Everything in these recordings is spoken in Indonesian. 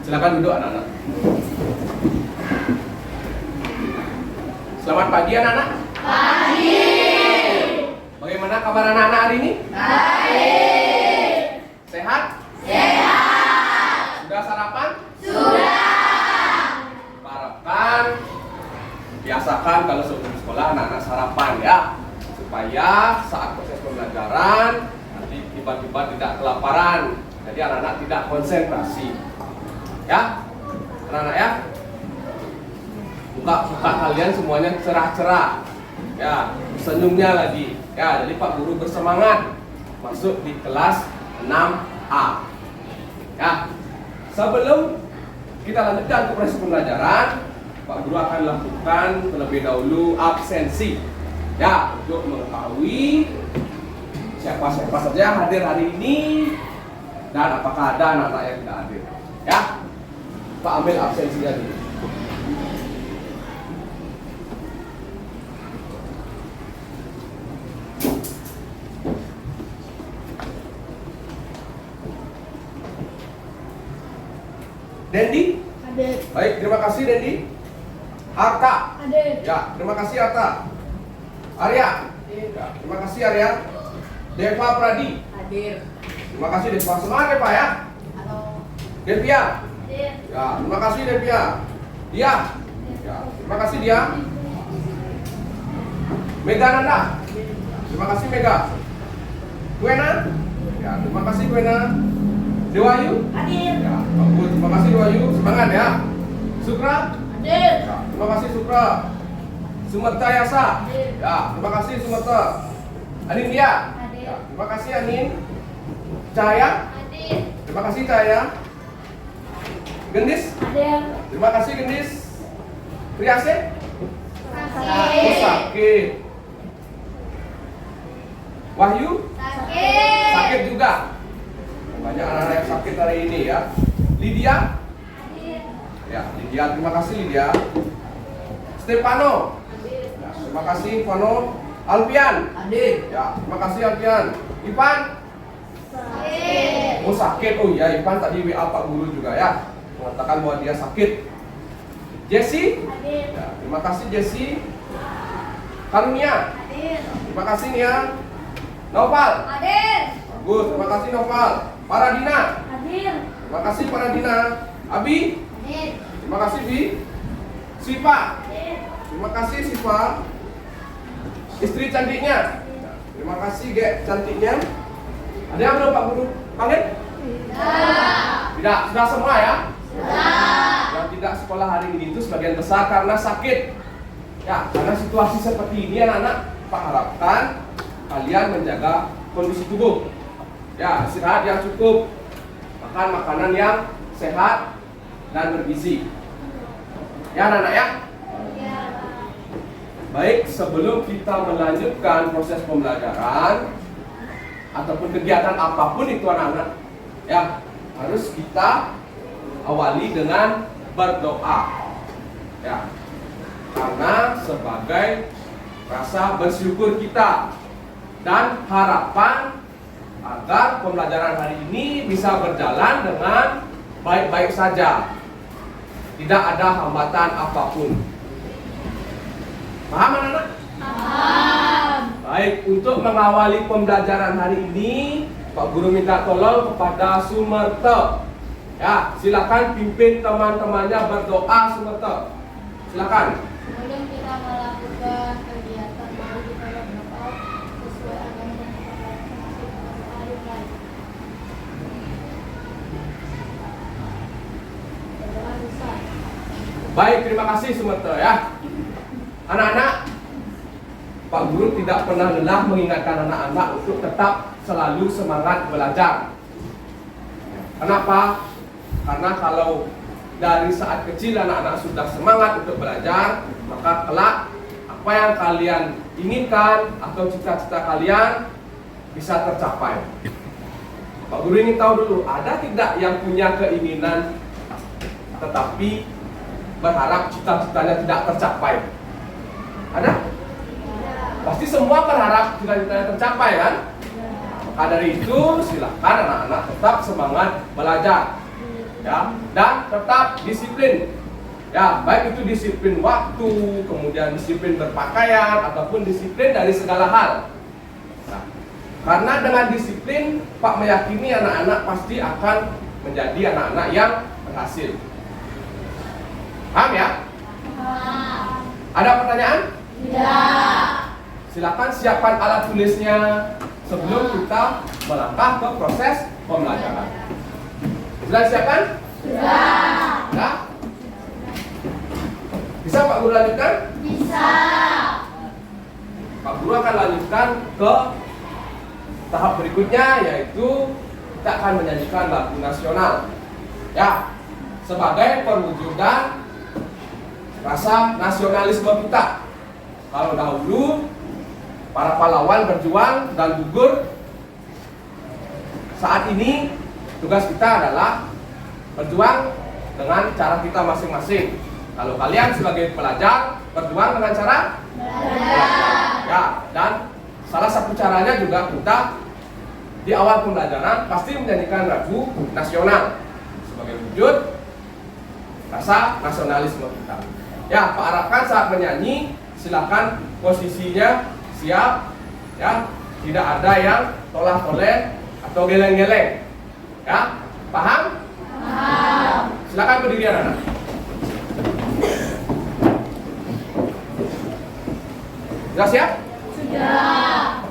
Silakan duduk anak-anak. Selamat pagi anak-anak. Pagi. Bagaimana kabar anak-anak hari ini? Baik. Sehat? Sehat. Sudah sarapan? Sudah. Harapkan biasakan kalau sebelum sekolah anak-anak sarapan ya, supaya saat proses pembelajaran nanti tiba-tiba tidak kelaparan, jadi anak-anak tidak konsentrasi. Ya, anak-anak ya. Muka kalian semuanya cerah-cerah. Ya, senyumnya lagi. Ya, jadi Pak Guru bersemangat masuk di kelas 6A. Ya. Sebelum kita lanjutkan ke proses pembelajaran, Pak Guru akan lakukan terlebih dahulu absensi. Ya, untuk mengetahui siapa-siapa saja yang hadir hari ini dan apakah ada anak-anak yang tidak hadir. Ya. Pak ambil absensinya dulu. Dendi? Hadir. Baik, terima kasih Dendi. Arta? Hadir. Ya, terima kasih Arta. Arya? Ya, terima kasih Arya. Deva Pradi? Hadir. Terima kasih Deva. Semangat ya Pak ya. Halo. Devia? Hadir. Ya, terima kasih Devia. Dia? Ya, terima kasih dia. Mega Nanda? Terima kasih Mega. Kuena? Ya, terima kasih Kuena. Dewayu? Hadir. Ya, bagus. Terima kasih Dewayu. Semangat ya. Sukra? Hadir. Ya, terima kasih Sukra. Sumerta Yasa? Hadir. Ya, terima kasih Sumerta. Anin dia? Hadir. Ya, terima kasih Anin. Cahaya? Hadir. Terima kasih Cahaya. Gendis? Hadir. Terima kasih Gendis. Priase? Oh, sakit. Wahyu? Sakit. Sakit juga. Banyak anak-anak yang sakit hari ini ya. Lydia? Hadir. Ya, Lydia, terima kasih Lydia. Stefano? Hadir. Ya, terima kasih Stefano. Alfian? Hadir. Ya, terima kasih Alfian. Ipan? Sakit. Oh sakit, oh iya Ipan tadi WA Pak Guru juga ya, mengatakan bahwa dia sakit. Jesse? Hadir. Ya, terima kasih Jesse. Karunia? Hadir. Terima kasih Nia. Noval? Hadir. Bagus, terima kasih Noval. Paradina? Hadir. Terima kasih Paradina. Abi? Hadir. Terima kasih Bi. Siva? Hadir. Terima kasih Siva. Istri cantiknya? Terima kasih Gek cantiknya. Ada yang belum Pak Guru panggil? Tidak, sudah semua ya? Sudah. Yang tidak sekolah hari ini itu sebagian besar karena sakit. Ya, karena situasi seperti ini anak-anak, Pak harapkan kalian menjaga kondisi tubuh. Ya, istirahat yang cukup, makan makanan yang sehat dan bergizi. Ya anak-anak ya? Ya. Baik, sebelum kita melanjutkan proses pembelajaran ataupun kegiatan apapun itu anak-anak, ya harus kita awali dengan berdoa. Ya, karena sebagai rasa bersyukur kita dan harapan agar pembelajaran hari ini bisa berjalan dengan baik-baik saja, tidak ada hambatan apapun. Paham anak-anak? Paham. Baik, untuk mengawali pembelajaran hari ini, Pak Guru minta tolong kepada Sumerta. Ya, silakan pimpin teman-temannya berdoa Sumerta. Silakan. Sebelum kita melakukan kegiatan, mari kita berdoa sesuai agama dan perintah. Berdoa besar. Baik, terima kasih Sumerta ya. Anak-anak, Pak Guru tidak pernah lelah mengingatkan anak-anak untuk tetap selalu semangat belajar. Kenapa? Karena kalau dari saat kecil anak-anak sudah semangat untuk belajar, maka kelak apa yang kalian inginkan atau cita-cita kalian bisa tercapai. Pak Guru ingin tahu dulu, ada tidak yang punya keinginan tetapi berharap cita-citanya tidak tercapai? Ada? Pasti semua berharap cita-citanya tercapai kan? Maka dari itu silakan anak-anak tetap semangat belajar, ya, dan tetap disiplin, ya, baik itu disiplin waktu, kemudian disiplin berpakaian ataupun disiplin dari segala hal. Nah, karena dengan disiplin Pak meyakini anak-anak pasti akan menjadi anak-anak yang berhasil. Paham ya? Ada pertanyaan? Tidak. Silakan siapkan alat tulisnya sebelum kita melangkah ke proses pembelajaran. Sudah siapkan? Sudah. Ya? Bisa Pak Guru lanjutkan? Bisa. Pak Guru akan lanjutkan ke tahap berikutnya, yaitu kita akan menyanyikan lagu nasional, ya, sebagai perwujudan rasa nasionalisme kita. Kalau dahulu para pahlawan berjuang dan gugur, saat ini tugas kita adalah berjuang dengan cara kita masing-masing. Kalau kalian sebagai pelajar berjuang dengan cara Belajar. ya, dan salah satu caranya juga kita di awal pembelajaran pasti menyanyikan lagu nasional sebagai wujud rasa nasionalisme kita. Ya, Pak harapkan saat menyanyi silakan posisinya siap, ya, tidak ada yang tolak-toleh atau geleng-geleng, ya, paham? Paham. Silakan berdiri anak-anak. Sudah siap? Sudah.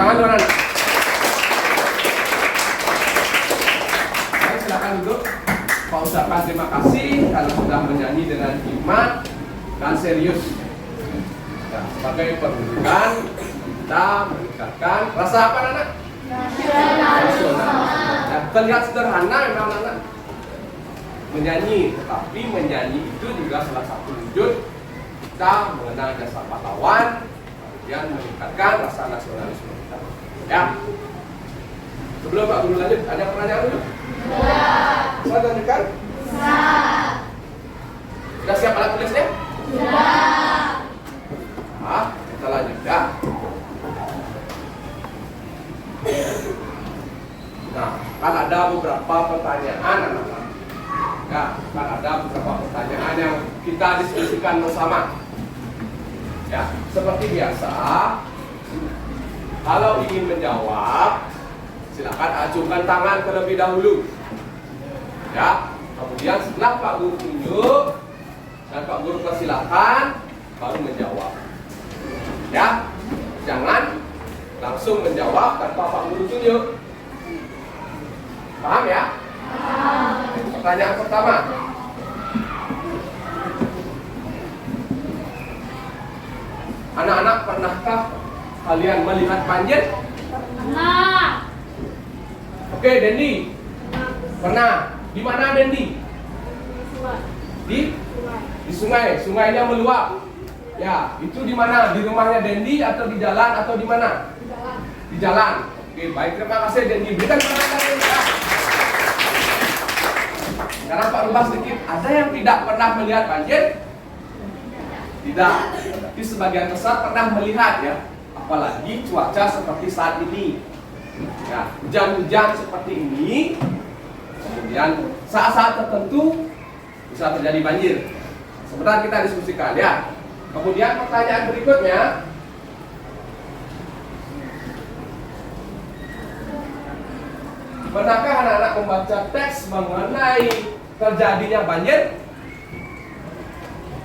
Tangan dua anak. Baik, silakan duduk. Pak ucapkan terima kasih karena sudah menyanyi dengan hikmat dan serius. Ya, sebagai perwujudan kita meningkatkan rasa apa anak? Nasional. Ya, terlihat sederhana memang anak menyanyi, tetapi menyanyi itu juga salah satu wujud kita mengenal jasa pahlawan, kemudian meningkatkan rasa nasionalisme kita. Ya. Sebelum Pak Guru lanjut, ada pertanyaan dulu? Ya. Bisa tunjukkan? Bisa. Sudah siap alat tulisnya? Sudah. Nah, kita lanjut ya. Nah, kan ada beberapa pertanyaan anak-anak. Ya, kan ada beberapa pertanyaan yang kita diskusikan bersama. Ya, seperti biasa, kalau ingin menjawab, silakan ajukan tangan terlebih dahulu. Ya, kemudian setelah Pak Guru tunjuk dan Pak Guru persilakan, baru menjawab. Ya, jangan langsung menjawab tanpa Pak Guru tunjuk. Paham ya? Pertanyaan pertama. Anak-anak, pernahkah kalian melihat banjir? Pernah. Oke, Dendi. Pernah. Di mana Dendi? Di sungai. Sungainya meluap. Ya, itu di mana? Di rumahnya Dendi atau di jalan atau di mana? Di jalan. Oke, baik, terima kasih Dendi. Berikan tangan Dendi. Ya. Sekarang Pak rubah sedikit. Ada yang tidak pernah melihat banjir? Tidak. Tapi sebagian besar pernah melihat ya. Apalagi cuaca seperti saat ini. Ya, hujan-hujan seperti ini. Kemudian saat-saat tertentu bisa terjadi banjir. Sebentar kita diskusikan ya. Kemudian pertanyaan berikutnya. Pernahkah anak-anak membaca teks mengenai terjadinya banjir?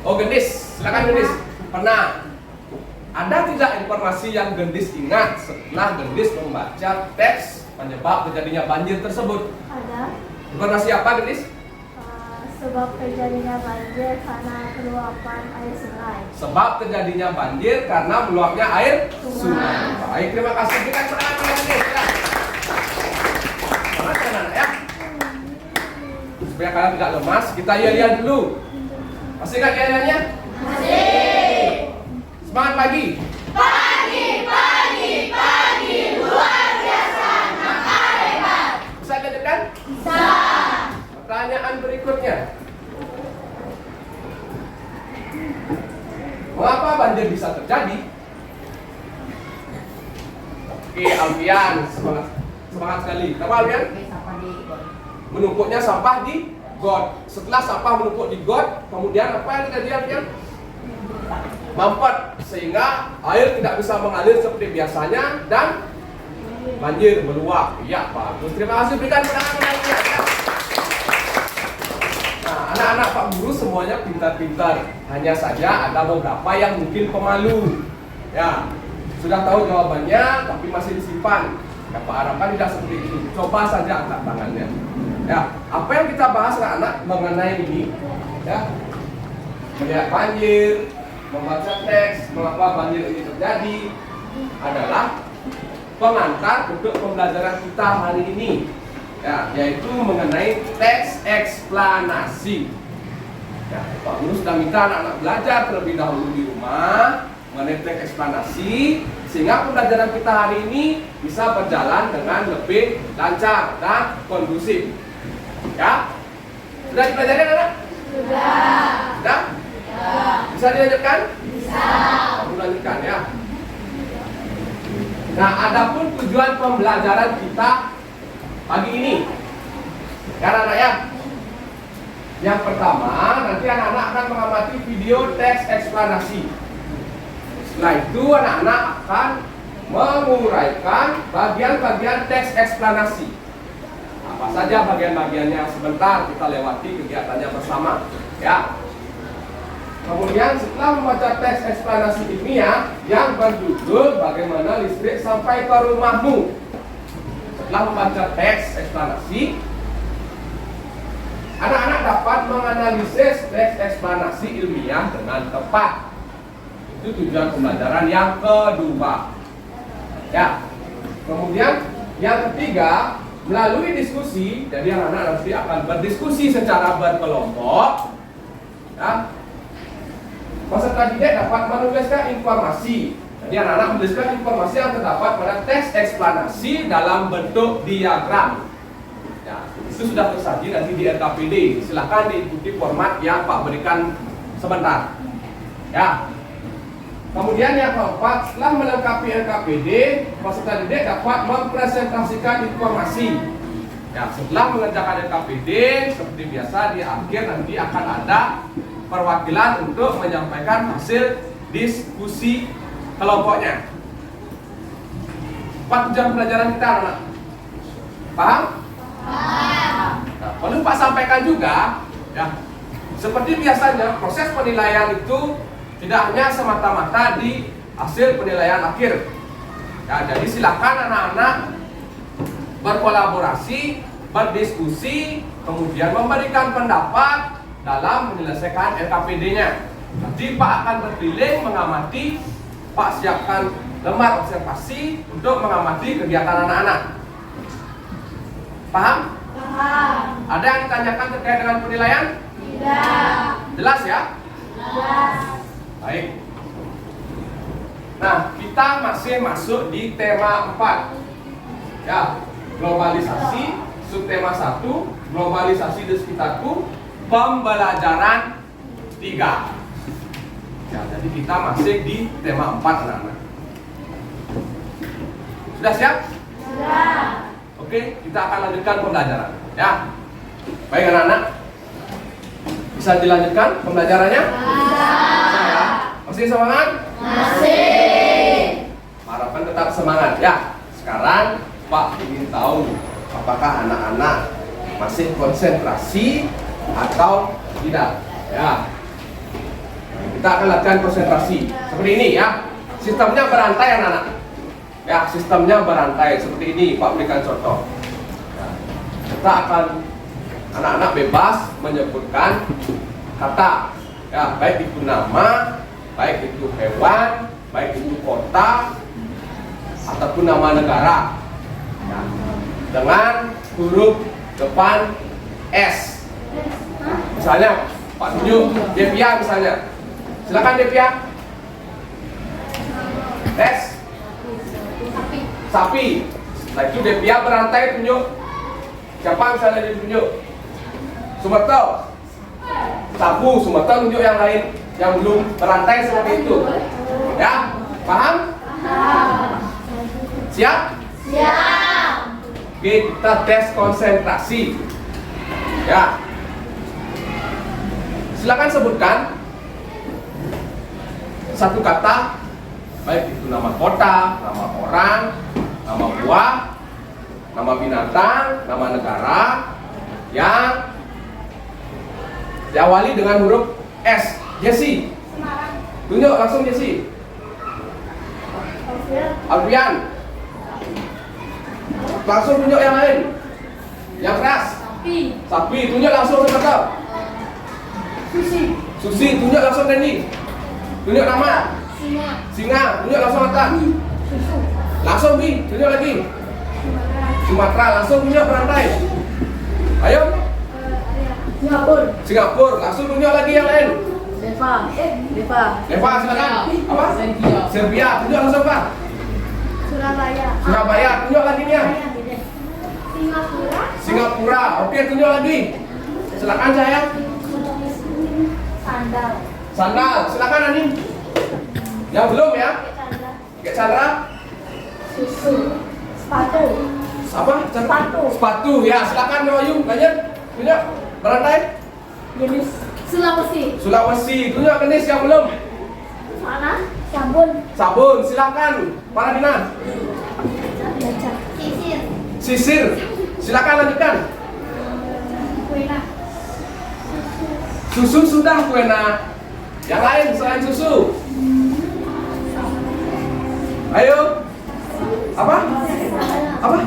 Oh, Gendis, silakan Gendis. Pernah. Ada tidak informasi yang Gendis ingat setelah Gendis membaca teks penyebab terjadinya banjir tersebut? Ada. Informasi apa, Gendis? Sebab terjadinya banjir karena keluapan air sungai. Sebab terjadinya banjir karena meluapnya air Sungai. Baik, terima kasih. Kita semangat Gendis. Ya. Semangat anak ya. Supaya kalian tidak lemas, kita yel-yel dulu. Masih ingat yel-yelnya? Masih. Semangat pagi. Pagi, luar biasa, langkah hebat. Bisa lanjutkan? Bisa. Pertanyaan berikutnya. Mengapa banjir bisa terjadi? Oke, Alfian, semangat sekali. Apa Alfian? Menumpuknya sampah di got. Setelah sampah menumpuk di got, kemudian apa yang terjadi, Alfian? Mampet, sehingga air tidak bisa mengalir seperti biasanya dan banjir meluap. Iya, bagus. Terima kasih, berikan tangan ya. Nah, anak-anak Pak Guru semuanya pintar-pintar. Hanya saja ada beberapa yang mungkin pemalu. Ya, sudah tahu jawabannya tapi masih disimpan. Ya, Pak harapkan tidak seperti itu. Coba saja angkat tangannya. Ya, apa yang kita bahas anak-anak mengenai ini? Ya, melihat banjir, membaca teks, mengapa banjir ini terjadi adalah pengantar untuk pembelajaran kita hari ini. Ya, yaitu mengenai teks eksplanasi. Ya, Pak Guru sudah minta anak-anak belajar terlebih dahulu di rumah mengenai teks eksplanasi sehingga pembelajaran kita hari ini bisa berjalan dengan lebih lancar dan kondusif. Ya, sudah dipelajari anak? Sudah. Sudah? Bisa dilanjutkan? Bisa. Aku lanjutkan ya. Nah, adapun tujuan pembelajaran kita pagi ini, ya anak-anak ya. Yang pertama, nanti anak-anak akan mengamati video teks eksplanasi. Setelah itu anak-anak akan menguraikan bagian-bagian teks eksplanasi. Apa saja bagian-bagiannya, sebentar kita lewati kegiatannya bersama. Ya. Kemudian setelah membaca teks eksplanasi ilmiah yang berjudul Bagaimana Listrik Sampai ke Rumahmu. Setelah membaca teks eksplanasi, anak-anak dapat menganalisis teks eksplanasi ilmiah dengan tepat. Itu tujuan pembelajaran yang kedua. Ya. Kemudian yang ketiga, melalui diskusi, jadi anak-anak nanti akan berdiskusi secara berkelompok. Ya. Peserta didik dapat menuliskan informasi. Jadi anak-anak menuliskan informasi yang terdapat pada teks eksplanasi dalam bentuk diagram. Ya. itu sudah tersaji nanti di RKPD. Silahkan diikuti format yang Pak berikan sebentar. Ya. Kemudian yang keempat, setelah melengkapi RKPD, peserta didik dapat mempresentasikan informasi. Ya, setelah mengerjakan RKPD, seperti biasa di akhir nanti akan ada perwakilan untuk menyampaikan hasil diskusi kelompoknya. 4 jam pelajaran kita, anak. Paham? Paham. Nah, perlu Pak sampaikan juga, ya. Seperti biasanya, proses penilaian itu tidak hanya semata-mata di hasil penilaian akhir. Ya, jadi silakan anak-anak berkolaborasi, berdiskusi, kemudian memberikan pendapat dalam menyelesaikan RKPD-nya. Nanti Pak akan berkeliling mengamati, Pak siapkan lembar observasi untuk mengamati kegiatan anak-anak. Paham? Paham. Ada yang ditanyakan terkait dengan penilaian? Tidak. Jelas ya? Jelas. Baik. Nah, kita masih masuk di tema 4. Ya, globalisasi, subtema 1, globalisasi di sekitarku, pembelajaran 3. Ya, jadi kita masih di tema 4, anak-anak. Sudah siap? Sudah. Oke, kita akan lanjutkan pembelajaran. Ya. Baik anak-anak. Bisa dilanjutkan pembelajarannya? Bisa. Ya. Masih semangat? Masih. Harapan tetap semangat ya. Sekarang Pak ingin tahu apakah anak-anak masih konsentrasi atau tidak. Ya. Kita akan latihan konsentrasi seperti ini ya. Sistemnya berantai anak-anak. Ya, sistemnya berantai seperti ini. Pak berikan contoh. Ya. Kita akan anak-anak bebas menyebutkan kata. Ya, baik itu nama, baik itu hewan, baik itu kota, ataupun nama negara. Ya. Dengan huruf depan S. Misalnya Pak tunjuk Devia misalnya. Silakan Devia. S. Sapi. Nah itu Devia berantai tunjuk. Siapa misalnya ditunjuk? Sumerto. Sapu, Sumerto tunjuk yang lain yang belum berantai seperti itu. Ya, paham? Paham. Siap? Siap. Kita tes konsentrasi. Ya. Silakan sebutkan satu kata, baik itu nama kota, nama orang, nama buah, nama binatang, nama negara yang diawali dengan huruf S. Jesse. Semarang. Tunjuk langsung Jesse. Alfian. Langsung tunjuk yang lain. Yang keras. Sapi. Sapi. Tunjuk langsung Sumerto. Susi. Susi. Tunjuk langsung Randy. Tunjuk nama. Singa. Singa. Tunjuk langsung Atta. Susu. Langsung Bi. Tunjuk lagi. Sumatera. Sumatera. Langsung tunjuk berantai. Ayo. Singapura. Singapura. Langsung tunjuk lagi yang lain. Deva. Neva silakan. Apa? Serbia. Tunjuk langsung Pak. Surabaya. Surabaya. Tunjuk lagi nya. Singapura. Singapura. Oke, tunjuk lagi. Silakan saya. Sandal. Sandal. Silakan Ani. Yang belum ya? Sandal. Kayak Chandra. Susu. Sepatu. Apa? Sepatu. Sepatu. Ya, silakan Ayu. Lanjut. Tunjuk. Berantai. Jenis. Sulawesi. Sulawesi. Tunjuk jenis yang belum. Mana? Sabun. Sabun. Silakan. Para Dina. Sisir. Sisir. Silakan lanjutkan. Kuena. Susu sudah Kuena. Yang lain selain susu. Ayo. Apa? Apa?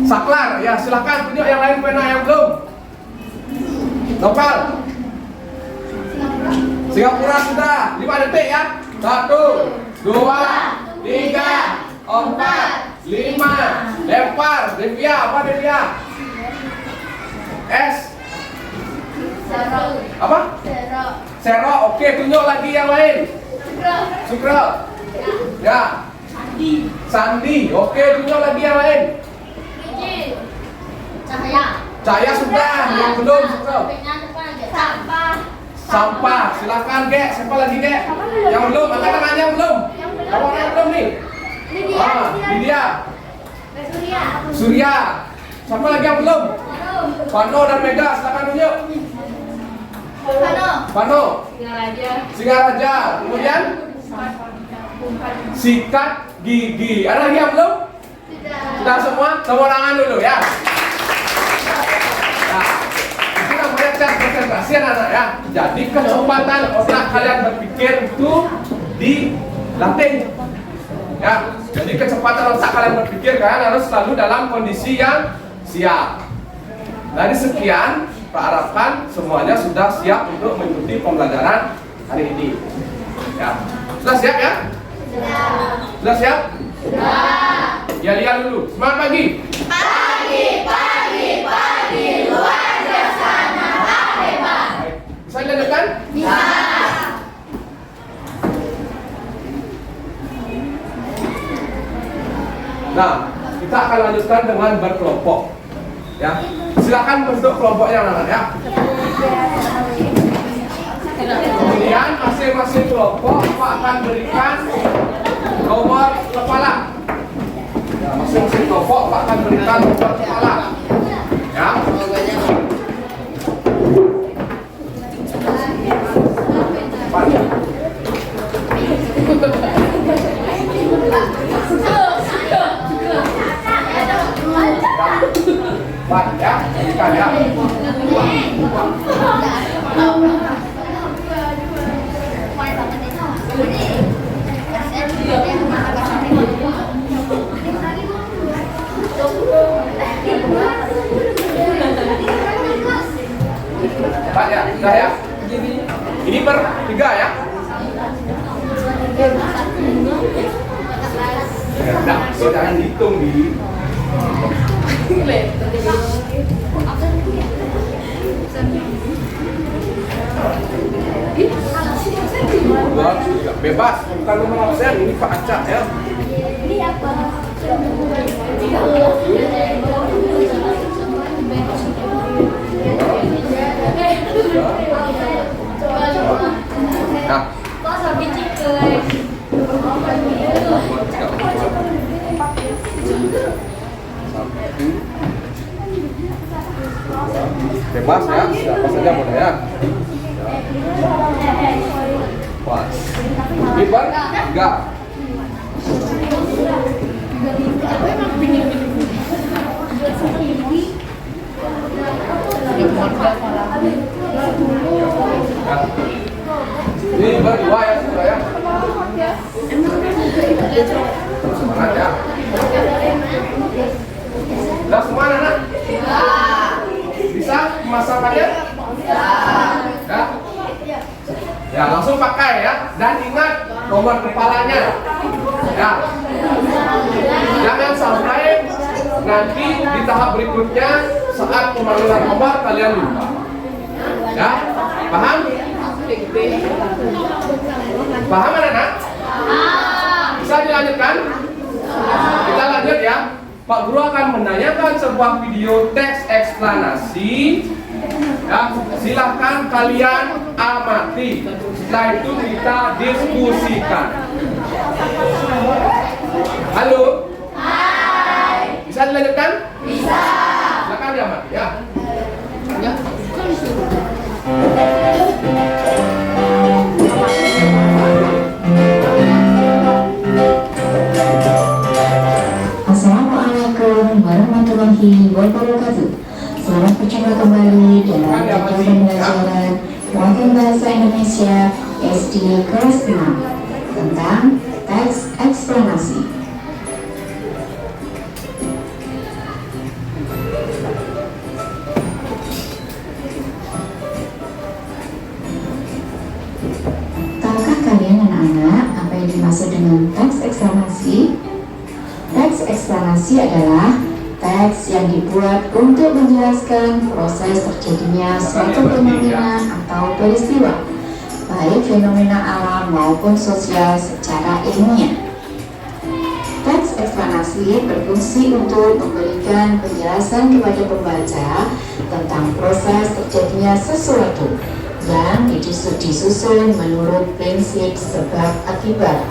Saklar. Ya, silakan tunjuk yang lain Kuena yang belum. Nopal. Singapura sudah. 5 detik ya. 1, 2, 3, 4, 5. Lempar. Devia. Apa Devia? S. Sero. Apa? Sero. Sero. Oke, tunjuk lagi yang lain. Sukro. Ya. Sandi. Sandi. Oke, tunjuk lagi yang lain. Riji. Cahaya. Cahaya sudah, yang belum Sugro. Sampah. Sampah, silakan Gek. Siapa lagi Gek? Yang belum, angkat tangannya yang belum. Kamu yang belum nih? Lydia. Surya. Siapa lagi yang belum? Pano dan Mega, silakan tunjuk. Pano. Singaraja. Kemudian sikat gigi. Ada lagi yang belum? Sudah semua? Tepuk tangan dulu ya. Nah, itu namanya tes konsentrasi anak-anak ya. Jadi kecepatan otak kalian berpikir itu dilatih. Ya, jadi kecepatan otak kalian berpikir kalian harus selalu dalam kondisi yang siap. Dari sekian, Pak harapkan semuanya sudah siap untuk mengikuti pembelajaran hari ini. Ya, sudah siap ya? Sudah siap? Ya lihat dulu. Semangat pagi. Pagi, luar biasa, nampak hebat. Bisa dilanjutkan? Bisa. Nah, kita akan lanjutkan dengan berkelompok. Ya, silakan bentuk kelompoknya anak-anak ya. Kemudian masing-masing kelompok Pak akan berikan nomor kepala. Ya, masing-masing kelompok Pak akan berikan nomor kepala. Ya. Pak ya, berikan ya. Pak ya, sudah ya. Ini bertiga ya. Nah, so jangan dihitung di. Bebas, bukan nomor absen, ini Pak Acak ya. Ini apa? Nah, bebas ya, siapa saja boleh ya. Pas. Libar, enggak. Ini berdua ya, sudah ya. Semangat ya. Sudah semua anak? Bisa memasangkannya? Ya. Ya, langsung pakai ya. Dan ingat nomor kepalanya. Ya. Jangan sampai nanti di tahap berikutnya saat pemanggilan nomor kalian lupa. Ya, paham? Paham anak-anak? Bisa dilanjutkan? Kita lanjut ya. Pak Guru akan menanyakan sebuah video teks eksplanasi. Ya, silahkan kalian amati. Setelah itu kita diskusikan. Halo? Hai. Bisa dilanjutkan? Bisa. Silakan diamati ya. Ya. Assalamualaikum warahmatullahi wabarakatuh. Selamat berjumpa kembali dalam video pembelajaran Wakil Bahasa Indonesia SD kelas 6 tentang teks eksplanasi. Tahukah kalian anak-anak apa yang dimaksud dengan teks eksplanasi? Teks eksplanasi adalah teks yang dibuat untuk menjelaskan proses terjadinya suatu fenomena atau peristiwa, baik fenomena alam maupun sosial secara ilmiah. Teks eksplanasi berfungsi untuk memberikan penjelasan kepada pembaca tentang proses terjadinya sesuatu yang disusun menurut prinsip sebab akibat.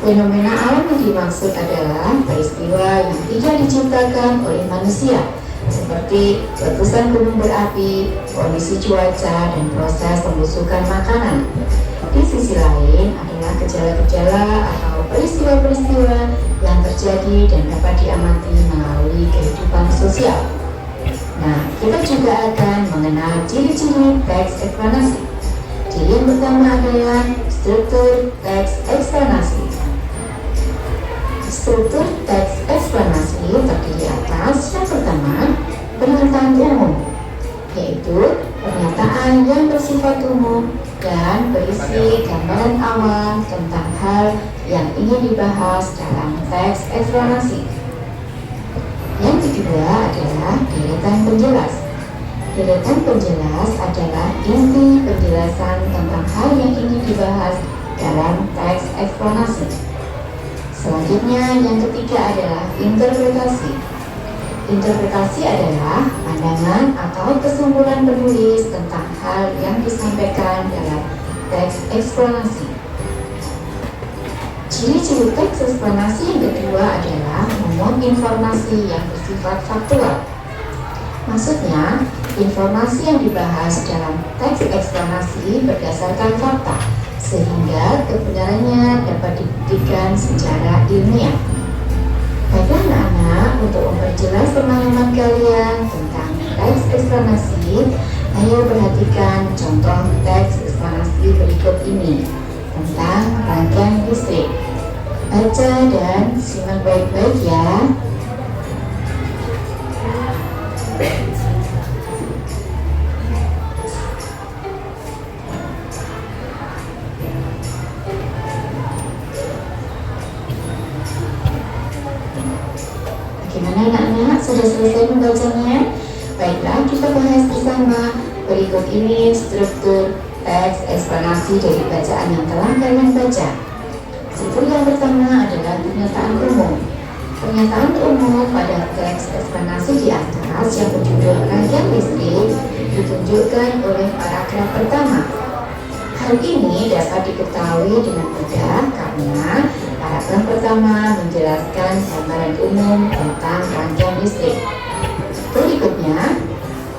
Fenomena alam yang dimaksud adalah peristiwa yang tidak diciptakan oleh manusia, seperti letusan gunung berapi, kondisi cuaca, dan proses pembusukan makanan. Di sisi lain adalah gejala-gejala atau peristiwa-peristiwa yang terjadi dan dapat diamati melalui kehidupan sosial. Nah, kita juga akan mengenal ciri-ciri teks eksplanasi. Ciri yang pertama adalah struktur teks eksplanasi. Struktur teks eksplanasi terdiri atas yang pertama, pernyataan umum, yaitu pernyataan yang bersifat umum dan berisi gambaran awal tentang hal yang ingin dibahas dalam teks eksplanasi. Yang kedua adalah deretan penjelas. Deretan penjelas adalah inti penjelasan tentang hal yang ingin dibahas dalam teks eksplanasi. Selanjutnya, yang ketiga adalah interpretasi. Interpretasi adalah pandangan atau kesimpulan penulis tentang hal yang disampaikan dalam teks eksplanasi. Ciri-ciri teks eksplanasi yang kedua adalah memuat informasi yang bersifat faktual. Maksudnya, informasi yang dibahas dalam teks eksplanasi berdasarkan fakta, sehingga kebenarannya dapat dibuktikan secara ilmiah. Bagi anak-anak, untuk memperjelas pemahaman kalian tentang teks eksplanasi, ayo perhatikan contoh teks eksplanasi berikut ini tentang rangkaian listrik. Baca dan simak baik-baik ya. Bagaimana anak-anak, sudah selesai membacanya? Baiklah, kita bahas bersama. Berikut ini struktur teks eksplanasi dari bacaan yang telah kalian baca. Struktur yang pertama adalah pernyataan umum. Pernyataan umum pada teks eksplanasi di atas yang berjudul rangkaian listrik ditunjukkan oleh paragraf pertama. Hal ini dapat diketahui dengan mudah karena paragraf pertama menjelaskan gambaran umum tentang rangkaian listrik. Berikutnya,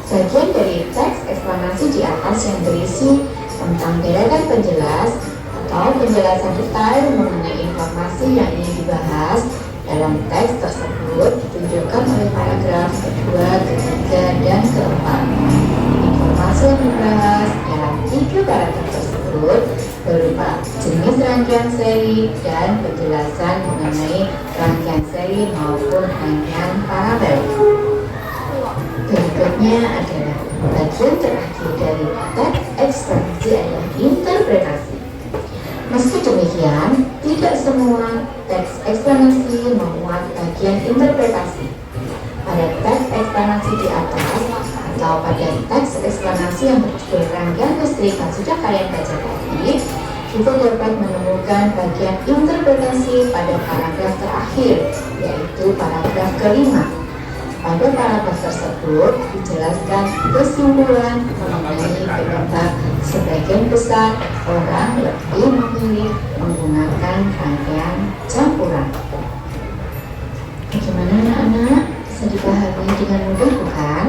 bagian dari teks eksplanasi di atas yang berisi tentang deretan penjelas atau penjelasan detail mengenai informasi yang ingin dibahas dalam teks tersebut ditunjukkan oleh paragraf kedua, ketiga, dan keempat. Informasi yang dibahas dalam 3 paragraf tersebut berupa jenis rangkaian seri dan penjelasan mengenai rangkaian seri maupun rangkaian paralel. Berikutnya adalah bagian terakhir dari teks eksplanasi adalah interpretasi. Meski demikian, tidak semua teks eksplanasi memuat bagian interpretasi. Pada teks eksplanasi di atas atau pada teks eksplanasi yang berjudul rangkaian listrik yang sudah kalian baca tadi, kita dapat menemukan bagian interpretasi pada paragraf terakhir, yaitu paragraf kelima. Pada paragraf tersebut dijelaskan kesimpulan mengenai penyebab sebagian besar orang lebih memilih menggunakan rangkaian campuran. Bagaimana anak-anak? Bisa dipahami dengan mudah bukan?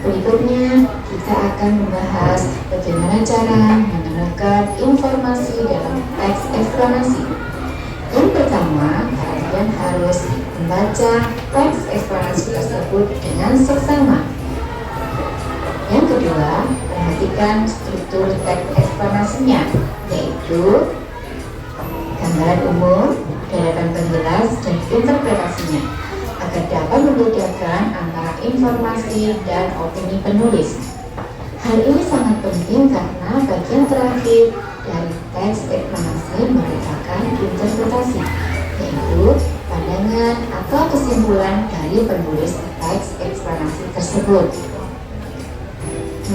Berikutnya kita akan membahas bagaimana cara menemukan informasi dalam teks eksplanasi. Yang pertama, kalian harus membaca teks eksplanasi tersebut dengan seksama. Yang kedua, perhatikan struktur teks eksplanasinya, yaitu gambaran umum, deretan penjelas, dan interpretasinya, agar dapat membedakan antara informasi dan opini penulis. Hal ini sangat penting karena bagian terakhir dari teks eksplanasi merupakan interpretasi, yaitu pandangan atau kesimpulan dari penulis teks eksplanasi tersebut.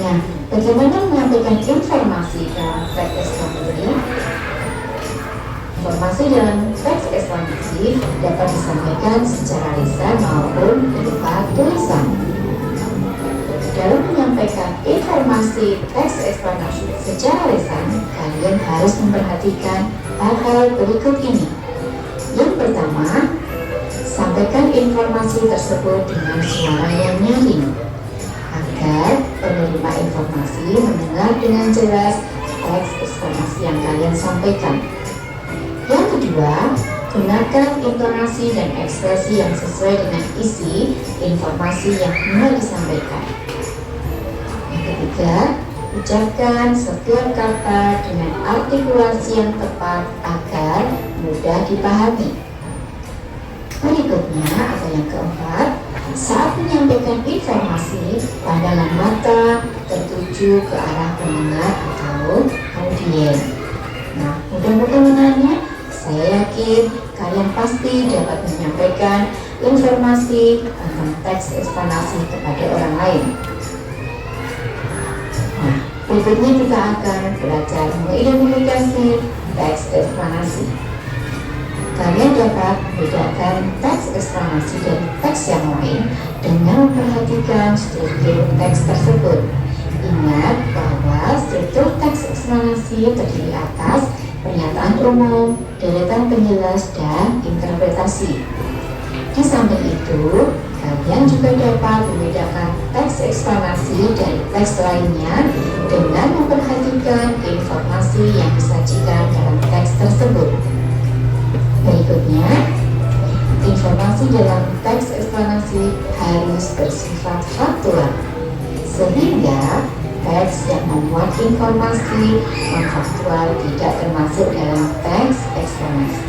Nah, bagaimana menyampaikan informasi dalam teks eksplanasi? Informasi dalam teks eksplanasi dapat disampaikan secara lisan maupun berupa tulisan. dalam menyampaikan informasi teks eksplanasi secara lisan, kalian harus memperhatikan hal-hal berikut ini. Yang pertama, sampaikan informasi tersebut dengan suara yang nyaring agar penerima informasi mendengar dengan jelas teks eksplanasi yang kalian sampaikan. Yang kedua, gunakan intonasi dan ekspresi yang sesuai dengan isi informasi yang hendak disampaikan. Yang ketiga, ucapkan setiap kata dengan artikulasi yang tepat agar mudah dipahami. Berikutnya, atau yang keempat, saat menyampaikan informasi, pandangan mata tertuju ke arah pendengar atau audien. Nah, mudah-mudahan saya yakin kalian pasti dapat menyampaikan informasi tentang teks eksplanasi kepada orang lain. Nah, berikutnya kita akan belajar mengidentifikasi teks eksplanasi. Kalian dapat membedakan teks eksplanasi dari teks yang lain dengan memperhatikan struktur teks tersebut. Ingat bahwa struktur teks eksplanasi terdiri atas pernyataan umum, deretan penjelas, dan interpretasi. Di samping itu, kalian juga dapat membedakan teks eksplanasi dari teks lainnya dengan memperhatikan informasi yang disajikan dalam teks tersebut. Berikutnya, informasi dalam teks eksplanasi harus bersifat faktual, sehingga teks yang memuat informasi non-faktual tidak termasuk dalam teks eksplanasi.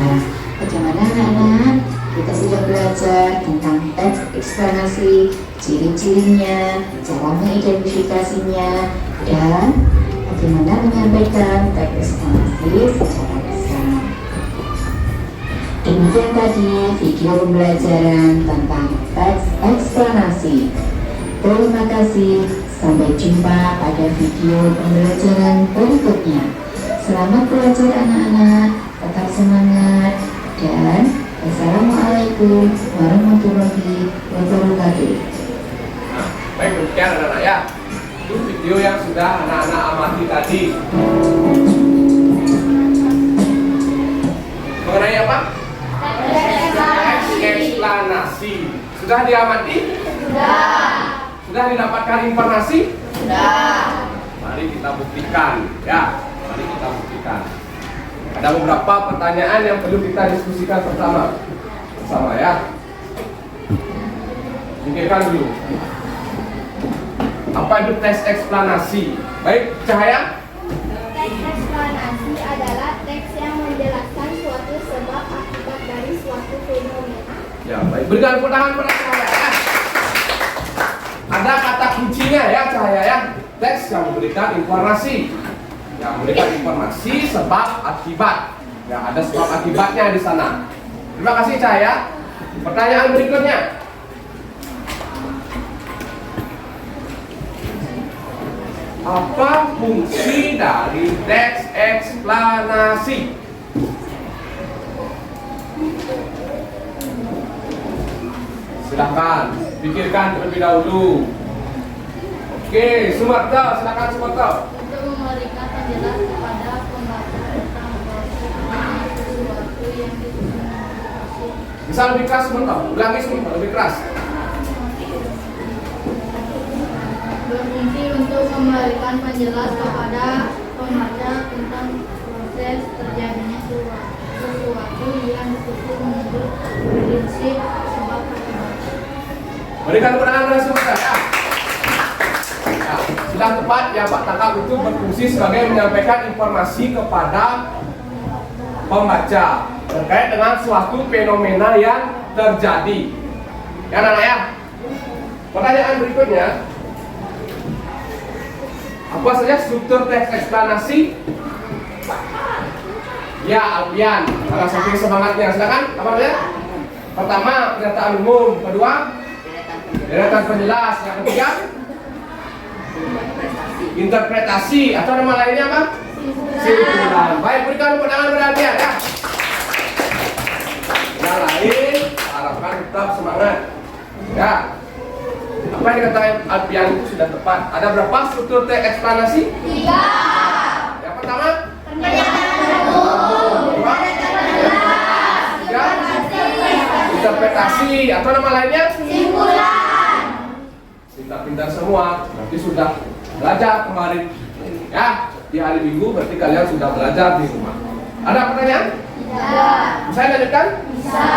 Nah, bagaimana anak-anak? Kita sudah belajar tentang teks eksplanasi, ciri-cirinya, cara mengidentifikasinya, dan bagaimana menyampaikan teks eksplanasi secara lisan. Demikian tadi video pembelajaran tentang teks eksplanasi. Terima kasih. Sampai jumpa pada video pembelajaran berikutnya. Selamat belajar anak-anak, tetap semangat, dan Assalamualaikum warahmatullahi wabarakatuh. Nah, baik, demikian anak-anak ya. Itu video yang sudah anak-anak amati tadi. Mengenai apa? Teks eksplanasi. Sudah diamati? Sudah didapatkan informasi? Sudah. Mari kita buktikan, ya. Mari kita buktikan. Ada beberapa pertanyaan yang perlu kita diskusikan bersama, ya. Pikirkan dulu. Apa itu teks eksplanasi? Baik, Cahaya. Teks eksplanasi adalah teks yang menjelaskan suatu sebab akibat dari suatu fenomena. Ya, baik. Berikan tepuk tangan pada Cahaya, ya. Ada kata kuncinya ya, Cahaya ya. Teks yang memberikan informasi. Yang memberikan informasi sebab akibat. Ya, ada sebab akibatnya di sana. Terima kasih Cahaya. Pertanyaan berikutnya. Apa fungsi dari teks eksplanasi? Silahkan pikirkan terlebih dahulu. Oke, Sumarta, silakan Sumarta. Untuk memberikan penjelasan kepada pembaca tentang sesuatu yang ditujukan. Bisa lebih keras Sumarta, ulangi Sumarta, lebih keras. Berfungsi untuk memberikan penjelasan kepada pembaca tentang proses terjadinya sesuatu yang ditujukan menurut prinsip sebab akibat. Berikan keterangan pada Sumarta ya. Ya, sudah tepat ya Pak tangkap itu berfungsi sebagai menyampaikan informasi kepada pembaca terkait dengan suatu fenomena yang terjadi. Ya anak-anak ya. Pertanyaan berikutnya. Apa saja struktur teks eksplanasi? Ya, Alfian, salah satu semangatnya. Silakan, apa namanya? Pertama, pernyataan umum. Kedua, deretan penjelas. Yang ketiga, interpretasi. Atau nama lainnya apa? Simpulan. Baik, berikan tepuk tangan pada Alfian ya. Yang lain, harapkan tetap semangat. Ya. Apa yang dikatakan Alfian itu sudah tepat. Ada berapa struktur teks eksplanasi? 3. Yang pertama, Pernyataan umum. Kedua, Tiga, interpretasi atau nama lainnya Simpulan. pintar-pintar semua. Berarti sudah belajar kemarin ya, di hari Minggu berarti kalian sudah belajar di rumah. Ada pertanyaan? Tidak. Bisa lanjutkan? Bisa.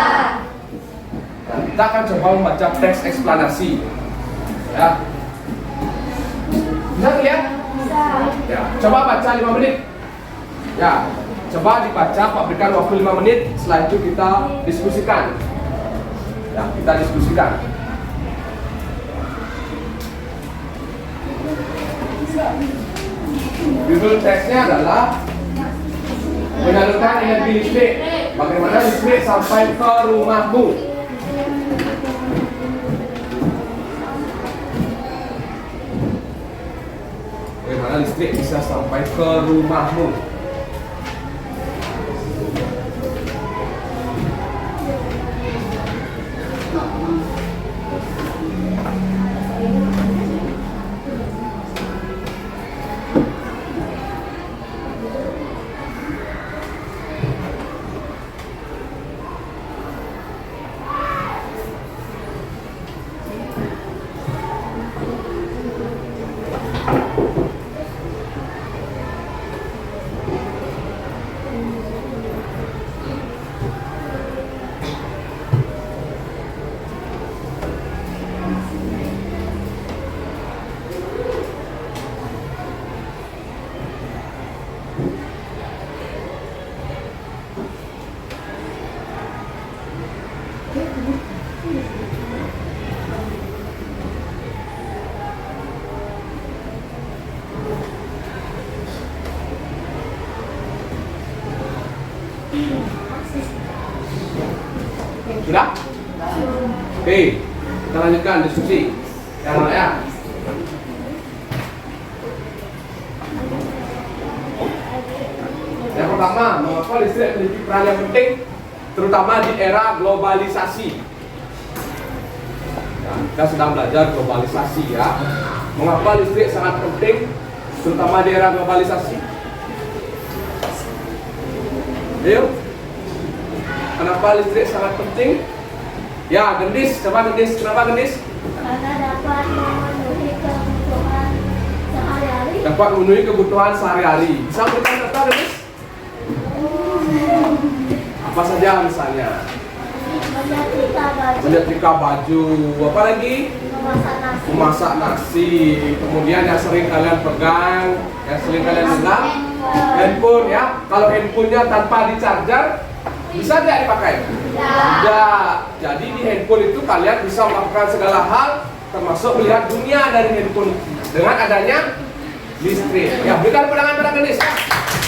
Nah, kita akan coba membaca teks eksplanasi ya. Bisa lihat? Bisa. Ya, coba baca 5 menit. Ya, coba dibaca, Pak berikan waktu 5 menit. Setelah itu kita diskusikan. Ya, kita diskusikan. Judul teksnya adalah menyalurkan energi listrik. Bagaimana listrik sampai ke rumahmu? Bagaimana listrik bisa sampai ke rumahmu? Sudah? Oke, kita lanjutkan diskusi. Yang mana ya? Yang pertama, mengapa listrik memiliki peran yang penting, terutama di era globalisasi? Ya, kita sedang belajar globalisasi ya. Mengapa listrik sangat penting, terutama di era globalisasi? Ayo. Kenapa listrik sangat penting? Ya, Gendis, coba Gendis. Kenapa Gendis? Karena dapat memenuhi kebutuhan sehari-hari. Dapat memenuhi kebutuhan sehari-hari. Bisa berikan contoh Gendis? Apa saja misalnya? Menyetrika baju. Menyetrika baju. Apa lagi? Memasak nasi. Memasak nasi. Kemudian yang sering kalian pegang, yang sering kalian pegang, handphone ya. Kalau handphonenya tanpa di charger, bisa tidak dipakai? Tidak. Jadi di handphone itu kalian bisa melakukan segala hal, termasuk melihat dunia dari handphone dengan adanya listrik. Ya, berikan pandangan pada Gendis.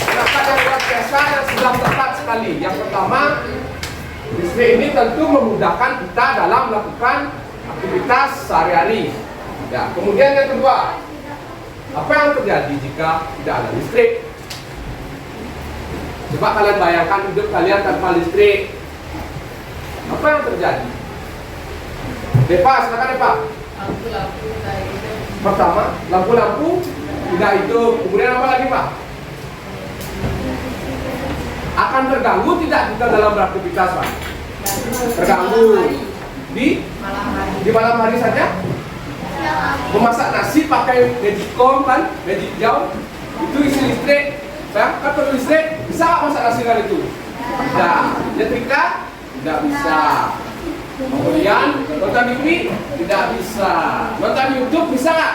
Pendapat yang luar biasa dan sudah tepat sekali. Yang pertama, listrik ini tentu memudahkan kita dalam melakukan aktivitas sehari-hari. Ya, kemudian yang kedua, apa yang terjadi jika tidak ada listrik? Coba kalian bayangkan hidup kalian tanpa listrik. Apa yang terjadi? Depa, silakan Depa. Lampu-lampu tidak hidup. Pertama, lampu-lampu tidak hidup. Kemudian apa lagi Pak? Akan terganggu tidak kita dalam beraktivitas Pak? Terganggu. Di malam hari saja? Memasak nasi pakai magicom kan? Magic jar. Itu isi listrik. Saya kan perlu listrik, bisa nggak masak nasi kali itu? Tidak. Nyetrika? Tidak bisa. Kemudian nonton TV? Tidak bisa. Nonton YouTube bisa nggak?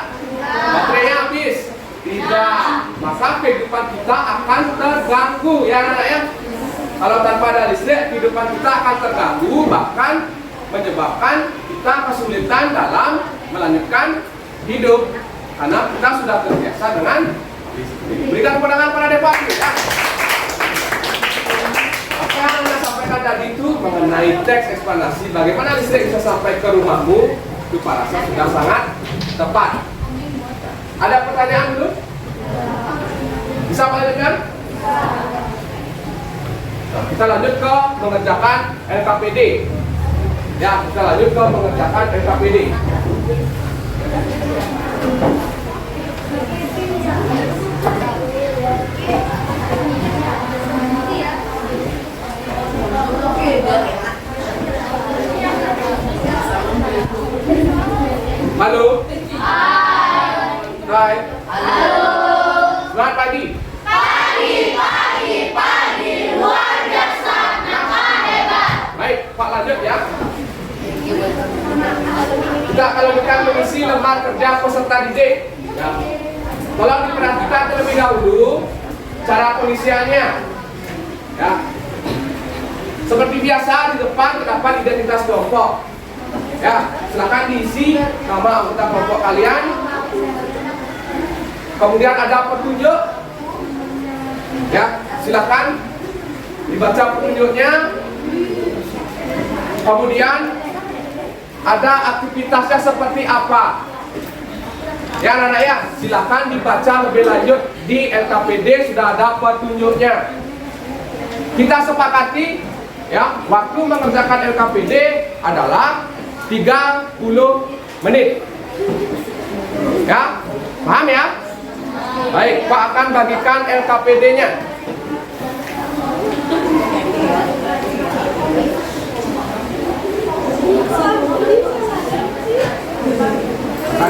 Baterainya habis? Tidak. Maka kehidupan kita akan terganggu ya anak-anak ya. Kalau tanpa ada listrik, kehidupan kita akan terganggu, bahkan menyebabkan kita kesulitan dalam melanjutkan hidup karena kita sudah terbiasa dengan listrik. Berikan pandangan pada Depa ya. Apa yang Anda sampaikan tadi itu mengenai teks eksplanasi bagaimana listrik bisa sampai ke rumahmu, itu Pak rasa sudah sangat tepat. Ada pertanyaan dulu? Bisa Pak lanjutkan? Nah, kita lanjut ke mengerjakan LKPD. Ya, kita lanjut ke mengerjakan LKPD. Halo. Hai. Halo. Selamat pagi. Pagi, luar biasa, nakal hebat. Baik, Pak lanjut ya. Juga kalau kita mengisi lembar kerja peserta didik, ya. Tolong diperhatikan terlebih dahulu cara pengisiannya. Ya. Seperti biasa di depan terdapat identitas kelompok. Ya, silakan diisi nama anggota kelompok kalian. Kemudian ada petunjuk. Ya, silakan dibaca petunjuknya. Kemudian ada aktivitasnya seperti apa. Ya anak-anak ya, silakan dibaca lebih lanjut di LKPD sudah ada petunjuknya. Kita sepakati ya, waktu mengerjakan LKPD adalah 30 menit. Ya, paham ya? Baik, Pak akan bagikan LKPD-nya.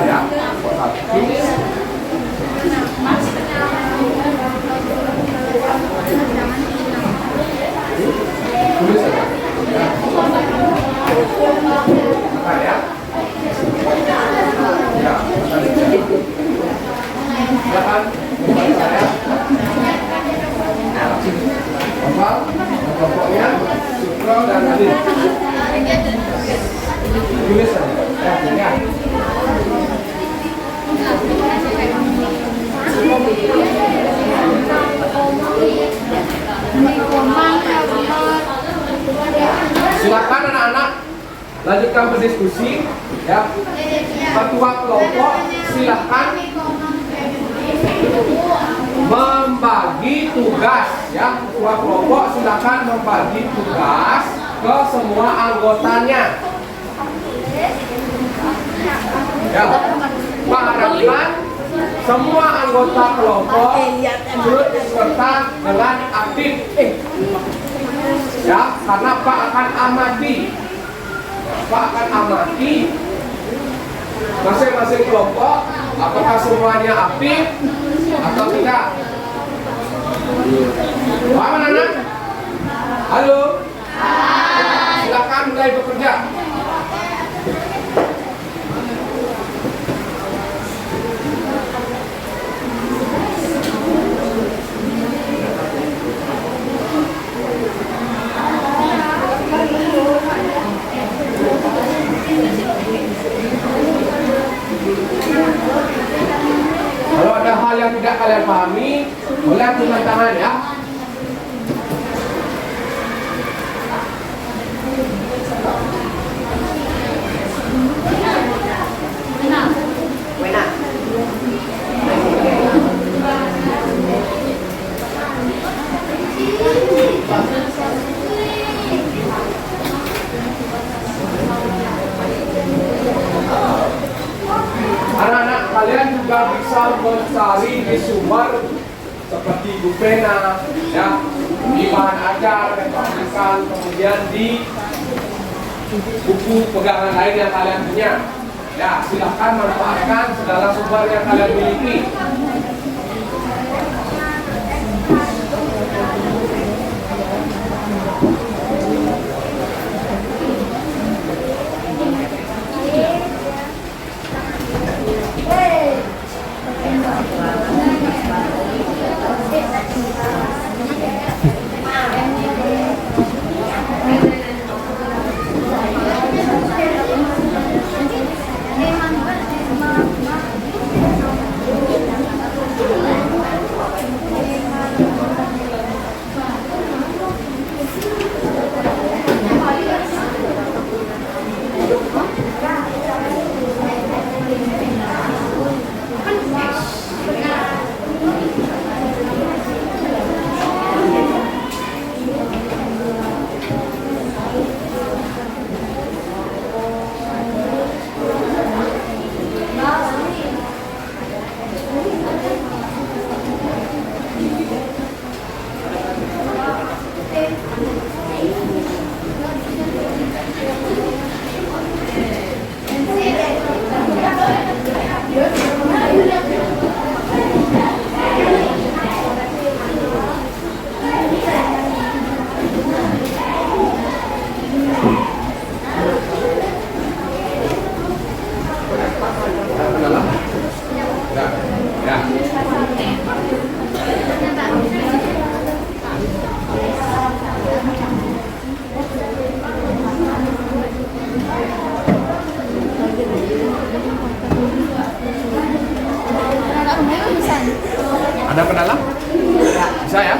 Ya. Tulis saja. Ya. Ya. Silakan membaca ya. Hafal kelompoknya Sukro dan Adit. Tulis saja. Ya. Silakan anak-anak lanjutkan berdiskusi ya. Ketua kelompok silakan membagi tugas ya. Ketua kelompok silakan membagi tugas ke semua anggotanya. Ya. Pak harapkan semua anggota kelompok turut serta dengan aktif. Ya, karena Pak akan amati. Pak akan amati masing-masing kelompok apakah semuanya aktif atau tidak. Paham anak-anak? Halo? Silakan mulai bekerja. Kalau ada hal yang tidak kalian pahami, boleh angkat tangan ya. Anak-anak kalian juga bisa mencari di sumber seperti Bupena, ya, di bahan ajar yang dipakai, kemudian di buku pegangan lain yang kalian punya. Ya, silahkan manfaatkan segala sumber yang kalian miliki. Ya, ya. Ada pedalam? Bisa ya?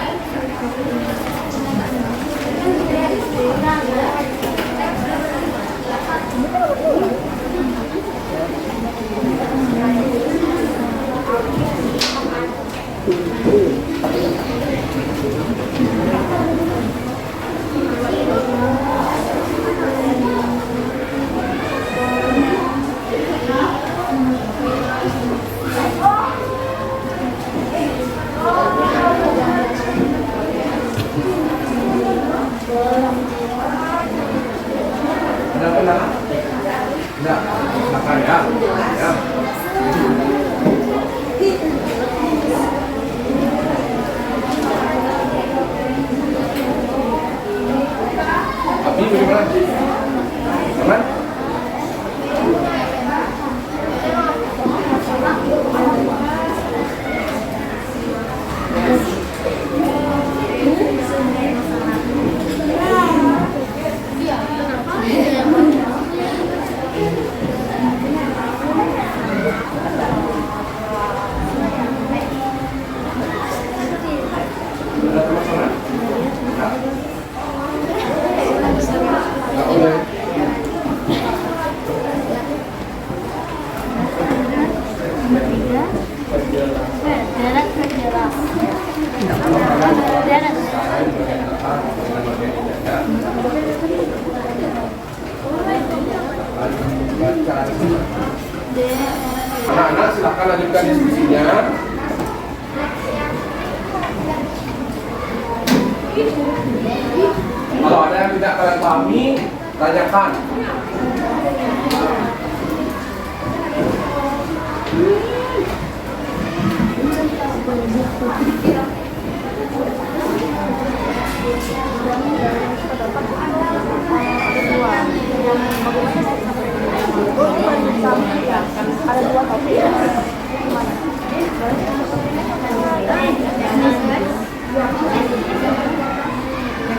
Ada pedalam? Enggak, silakan ya. Ya. Abi bagaimana? Aman? Ada permasalahan? Enggak. Enggak boleh. Anak-anak silakan lanjutkan diskusinya. Kalau ada yang tidak kalian pahami, tanyakan. Ada dua topik.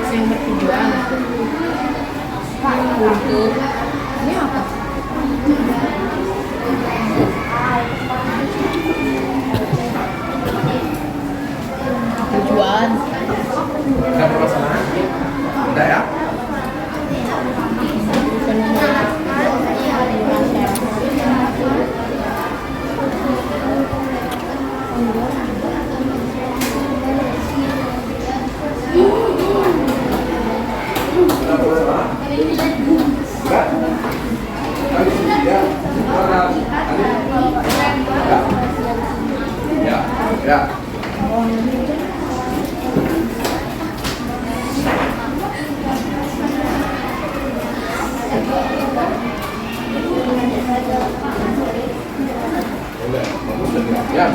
Yang bertujuan untuk ini apa? Tujuan Ada permasalahan? Ada ya? Ada permasalahan? Enggak? Ada ya? Ya, ya. Ya.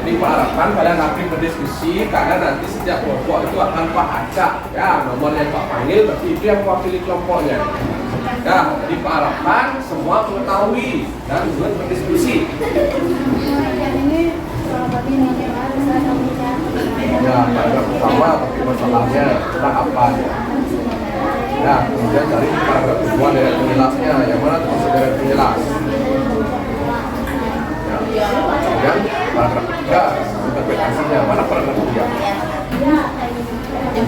Diharapkan kalian rapi berdiskusi karena nanti setiap kelompok itu akan Pak acak ya nomor yang Pak panggil berarti itu yang mewakili kelompoknya ya. Diharapkan semua mengetahui dan juga berdiskusi ya. Paragraf pertama topik masalahnya tentang apa ya, kemudian cari paragraf kedua dari penjelasnya yang mana termasuk dari penjelas ya. Kemudian paragraf ketiga interpretasinya mana paragraf ketiga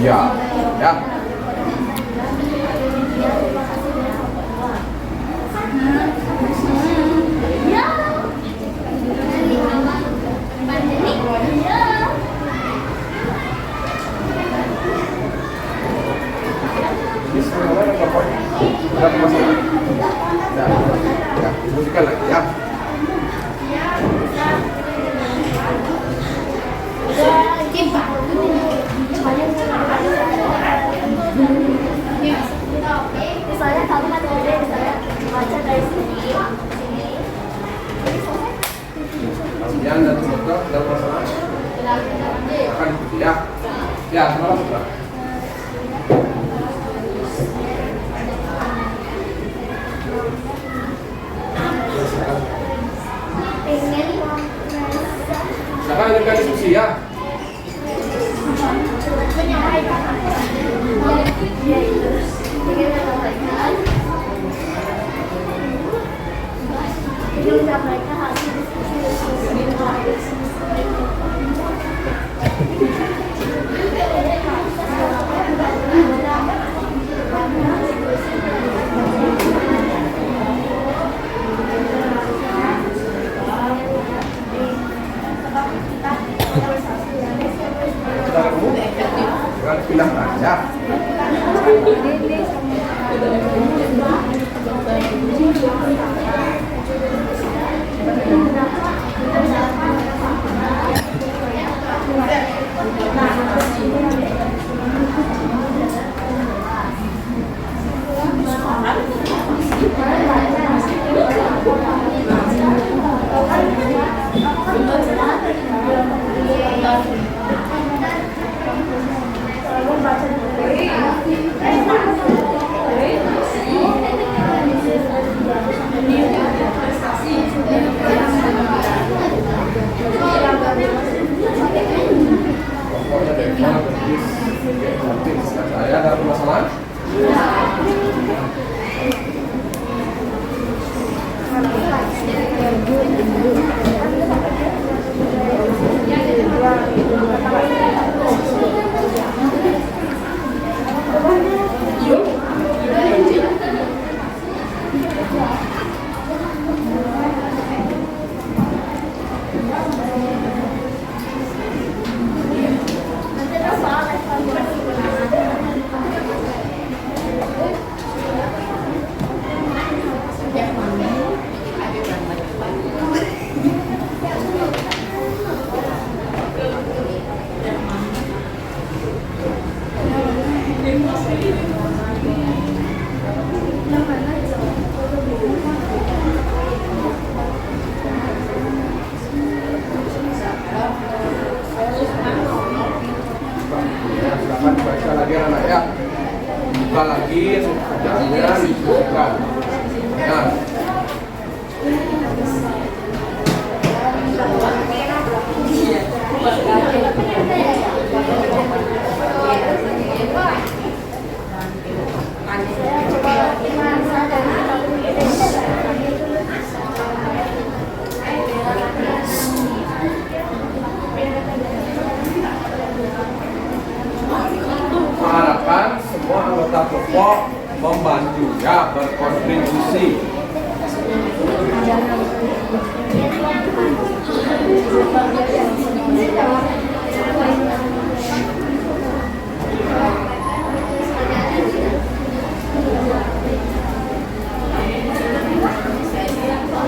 ya ya. Ini sebenarnya ada apa? Ada masalah? Ya, ya. Yan dan dokter dalam masalah akan ikuti ya. Ya, selamat Putra. Silakan lanjutkan diskusi ya. Menyampaikan hasil diskusi Sudah ketemu? Jangan pindah aja. Pokoknya deh, saya ada permasalahan. Silakan baca lagi anak ya. Buka lagi kerjaannya diskusikan. Nah, mengharapkan semua anggota kelompok membantu ya, berkontribusi.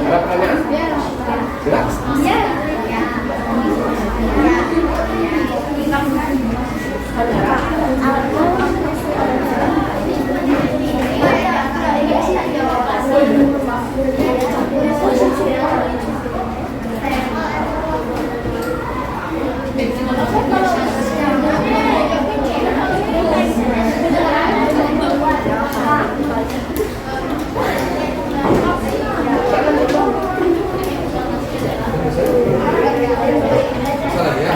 Ada pertanyaan? Silakan. Bisa lagi ya.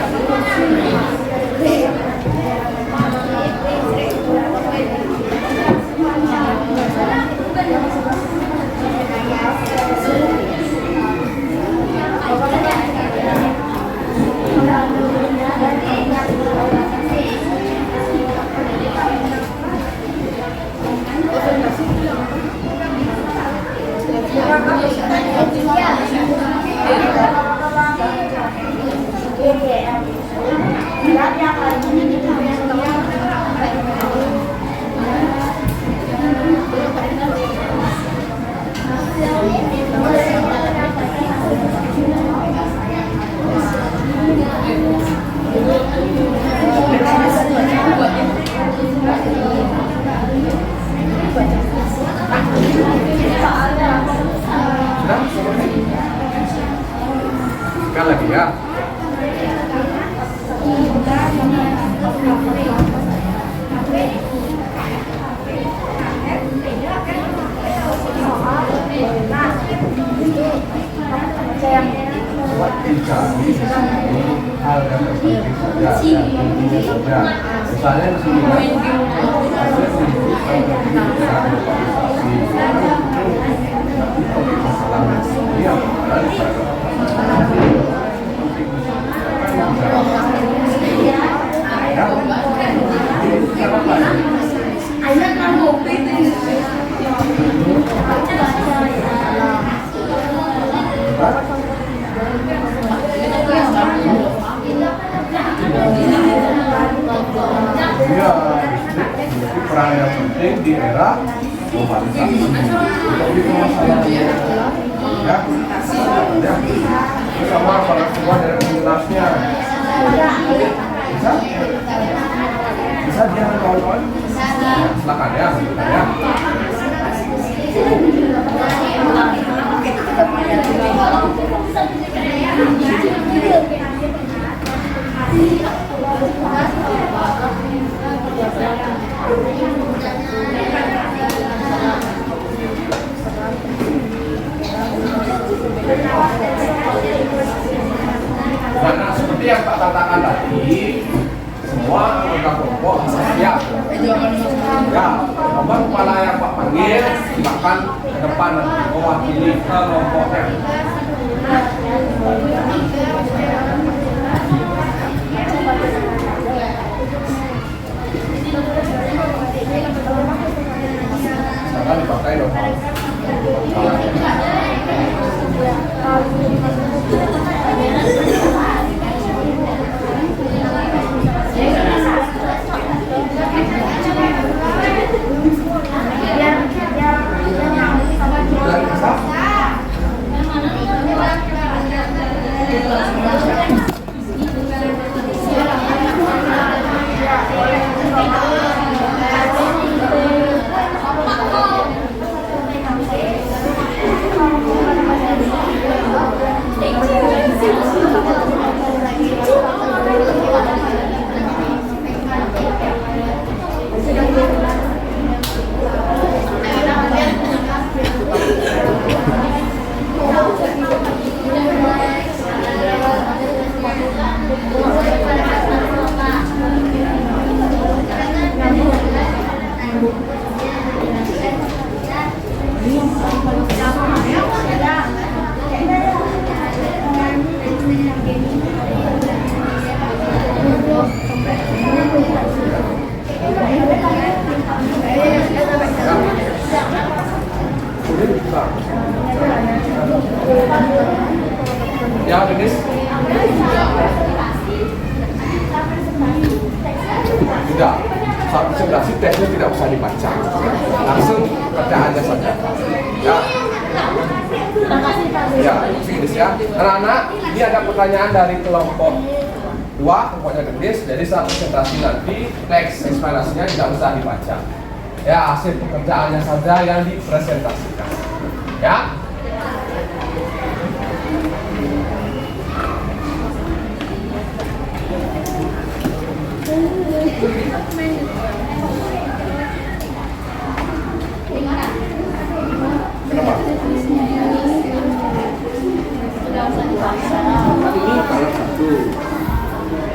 Perhatikan lagi ya. Buat dicari di sini hal yang terpenting saja, ya. Misalnya di sini ada masalah ini yang Iya, memiliki peran yang penting di era globalisasi. Jadi masalahnya, ya, sama para semua dari penjelasnya. Bisa dia kawan-kawan? Silakan ya, ya. Nah, seperti yang Pak katakan tadi, semua anggota kelompok harus siap. Ya, nomor kepala yang Pak panggil, silakan ke depan mewakili kelompoknya. Silakan dipakai dong. Ya, Denis. Tidak, saat presentasi tesnya tidak usah dibaca, langsung kerjaannya saja. Ya, ya, Denis ya. Anak-anak, ini ada pertanyaan dari kelompok 2, kelompoknya Denis. Jadi saat presentasi nanti teks eksplanasinya tidak usah dibaca. Ya, hasil pekerjaannya saja yang dipresentasikan. Ya. Kenapa? Kan ini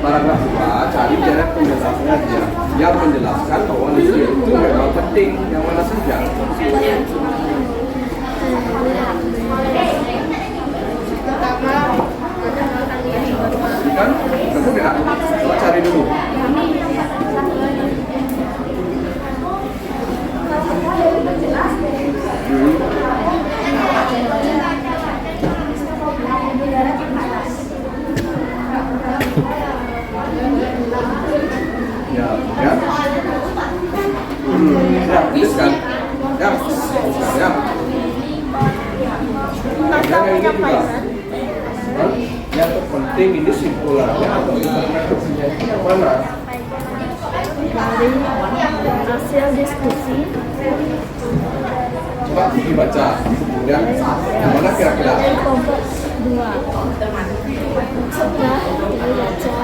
paragraf 2, cari deret penjelasannya aja yang menjelaskan bahwa nusantara itu memang penting, yang mana saja. Kan? Kamu tidak? Coba cari dulu. Ya, ya. Ya, tuliskan. Ya, ya. Yang ini juga. Yang terpenting ini simpulannya atau interpretasinya itu yang mana? Dari hasil diskusi Coba dibaca. Ya, yang mana kira-kira? Kelompok 2. Setelah dibaca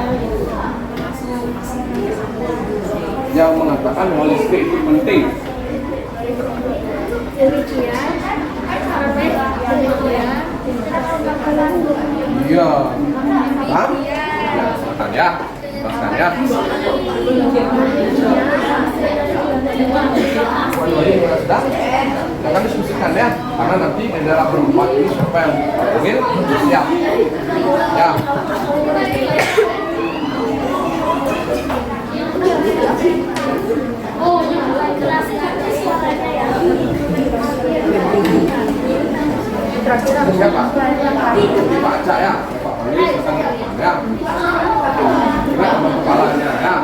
Yang mengatakan bahwa listrik itu penting. demikian oleh demikian Iya. Paham? Ya, silakan ya. Jelaskan ya. Dua-duanya juga sudah. Jangan diskusikan ya, karena nanti di dalam berempat ini siapa yang panggil siap. Ya. Siapa? Dibaca ya. Pak Panggil silakan ya. Juga sama kepalanya ya.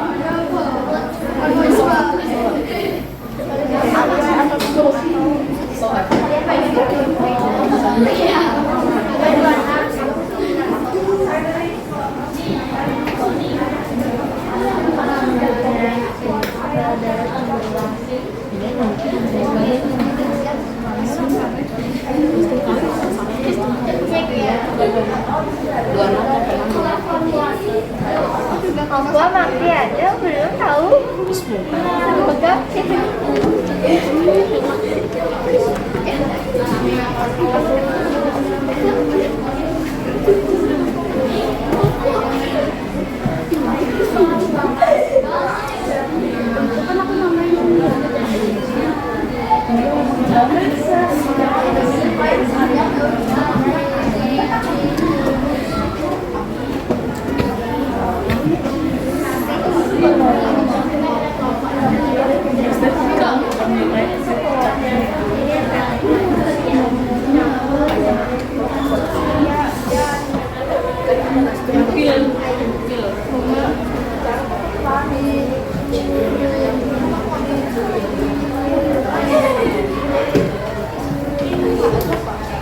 Gua mati aja belum tahu. Pegang.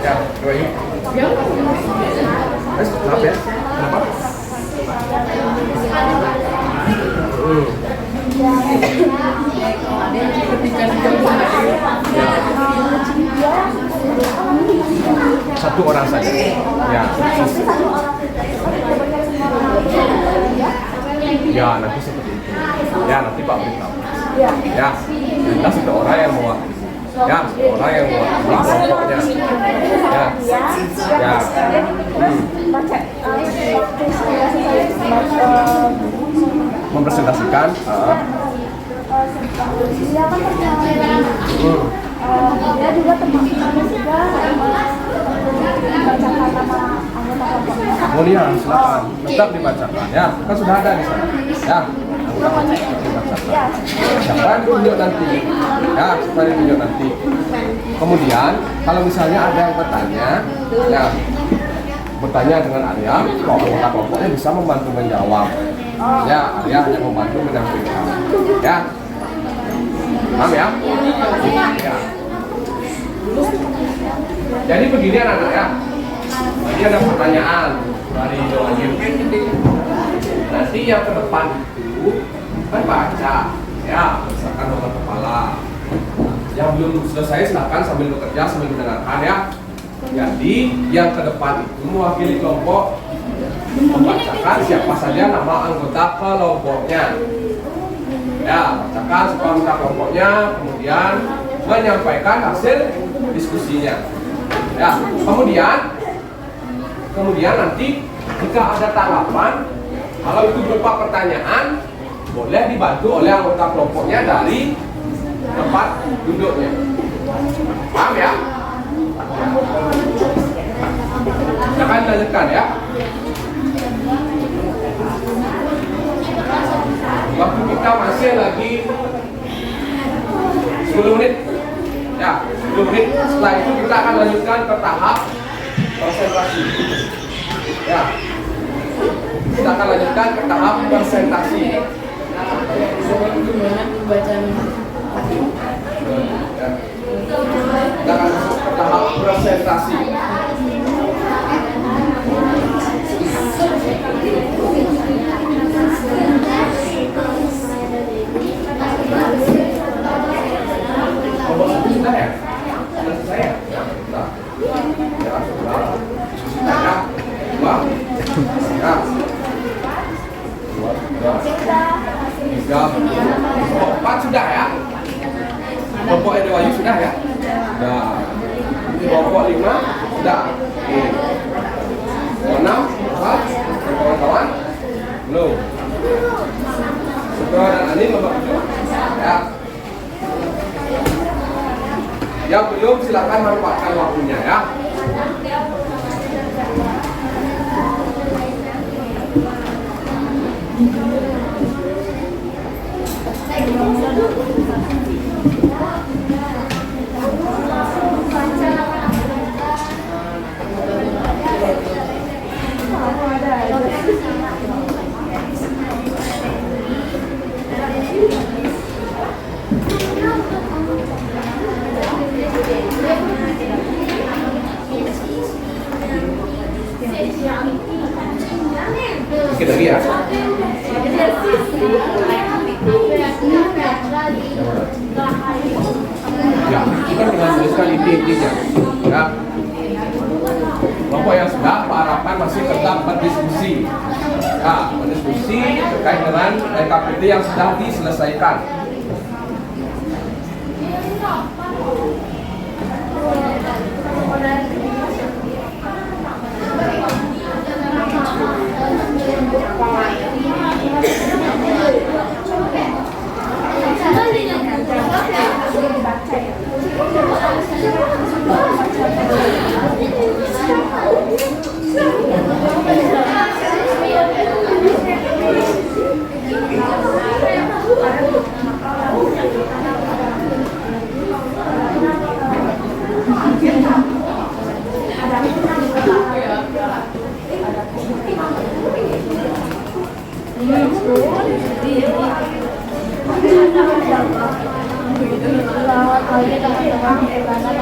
Ya, dua yuk. Maaf ya. Kenapa? Satu orang saja. Ya. Ya, nanti seperti itu. Ya, nanti Pak beritahu. Ya, kita satu orang yang mewakili. Ya, orang yang mewakili kelompoknya. Ya, ya. Mempresentasikan. Dia kan dia juga teman-teman juga bacakan nama anggota kelompoknya. Oh iya, silakan. Tetap dibacakan. Ya, kan sudah ada di sana. Ya, dibacakan. Siapa yang ditunjuk nanti? Ya, siapa yang ditunjuk nanti? Kemudian, kalau misalnya ada yang bertanya, ya, bertanya dengan Arya, anggota kelompoknya bisa membantu menjawab. Ya, Arya hanya membantu menyampaikan. Ya, paham ya? Ya. Jadi begini anak-anak ya. Ini ada pertanyaan dari Joakim. Nanti yang ke depan itu kan baca, ya, misalkan nomor kepala. Yang belum selesai silakan sambil bekerja sambil mendengarkan ya. Jadi yang ke depan itu mewakili kelompok membacakan siapa saja nama anggota kelompoknya. Ya, bacakan siapa anggota kelompoknya, kemudian menyampaikan hasil diskusinya. Ya, kemudian nanti jika ada tanggapan, kalau itu berupa pertanyaan, boleh dibantu oleh anggota kelompoknya dari tempat duduknya. Paham ya? Akan dilanjutkan ya. Waktu kita masih lagi 10 menit. Ya, 10 menit. Setelah itu kita akan lanjutkan ke tahap presentasi. Ya, kita akan lanjutkan ke tahap presentasi. Ya. Kita akan masuk ke tahap presentasi. Sudah ya? dua. Ya. Dua, tiga, empat sudah ya. Kelompok Ede Wahyu sudah ya. Sudah. Ini kelompok 5 sudah. Oke. Kelompok 6, 4, kawan-kawan. Belum. Setelah dan Ani kelompok 7. Ya. Yang belum silakan manfaatkan waktunya ya. Sedikit lagi ya. Ya, kita tinggal tuliskan inti-intinya. Ya. Kelompok yang sudah, Pak harapkan masih tetap berdiskusi. Ya, berdiskusi terkait dengan LKPD yang sudah diselesaikan.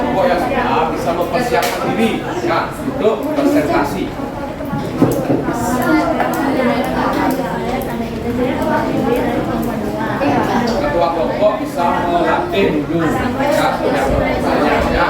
Kelompok yang sudah bisa mempersiapkan diri ya, untuk presentasi. Ketua kelompok bisa melatih dulu ya, yang bertanya ya.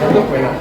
Untuk pena.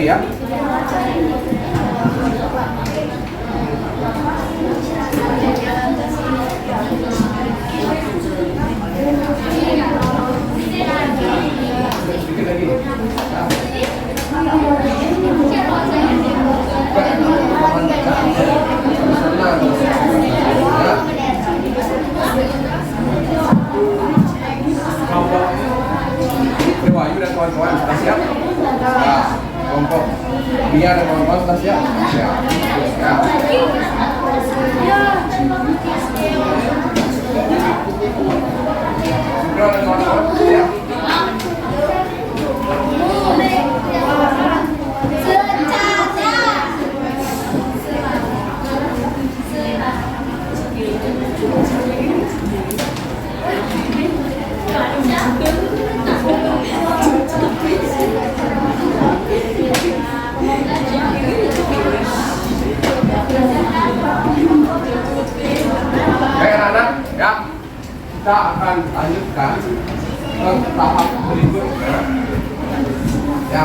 lagi ya. Sedikit lagi. Kelompok Wahyu dan kawan-kawan sudah siap? Nah, kelompok Bia dan kawan-kawan sudah siap? Siap. Bro dan kawan-kawan siap? Baik anak-anak, ya, kita akan lanjutkan ke tahap berikutnya. Ya,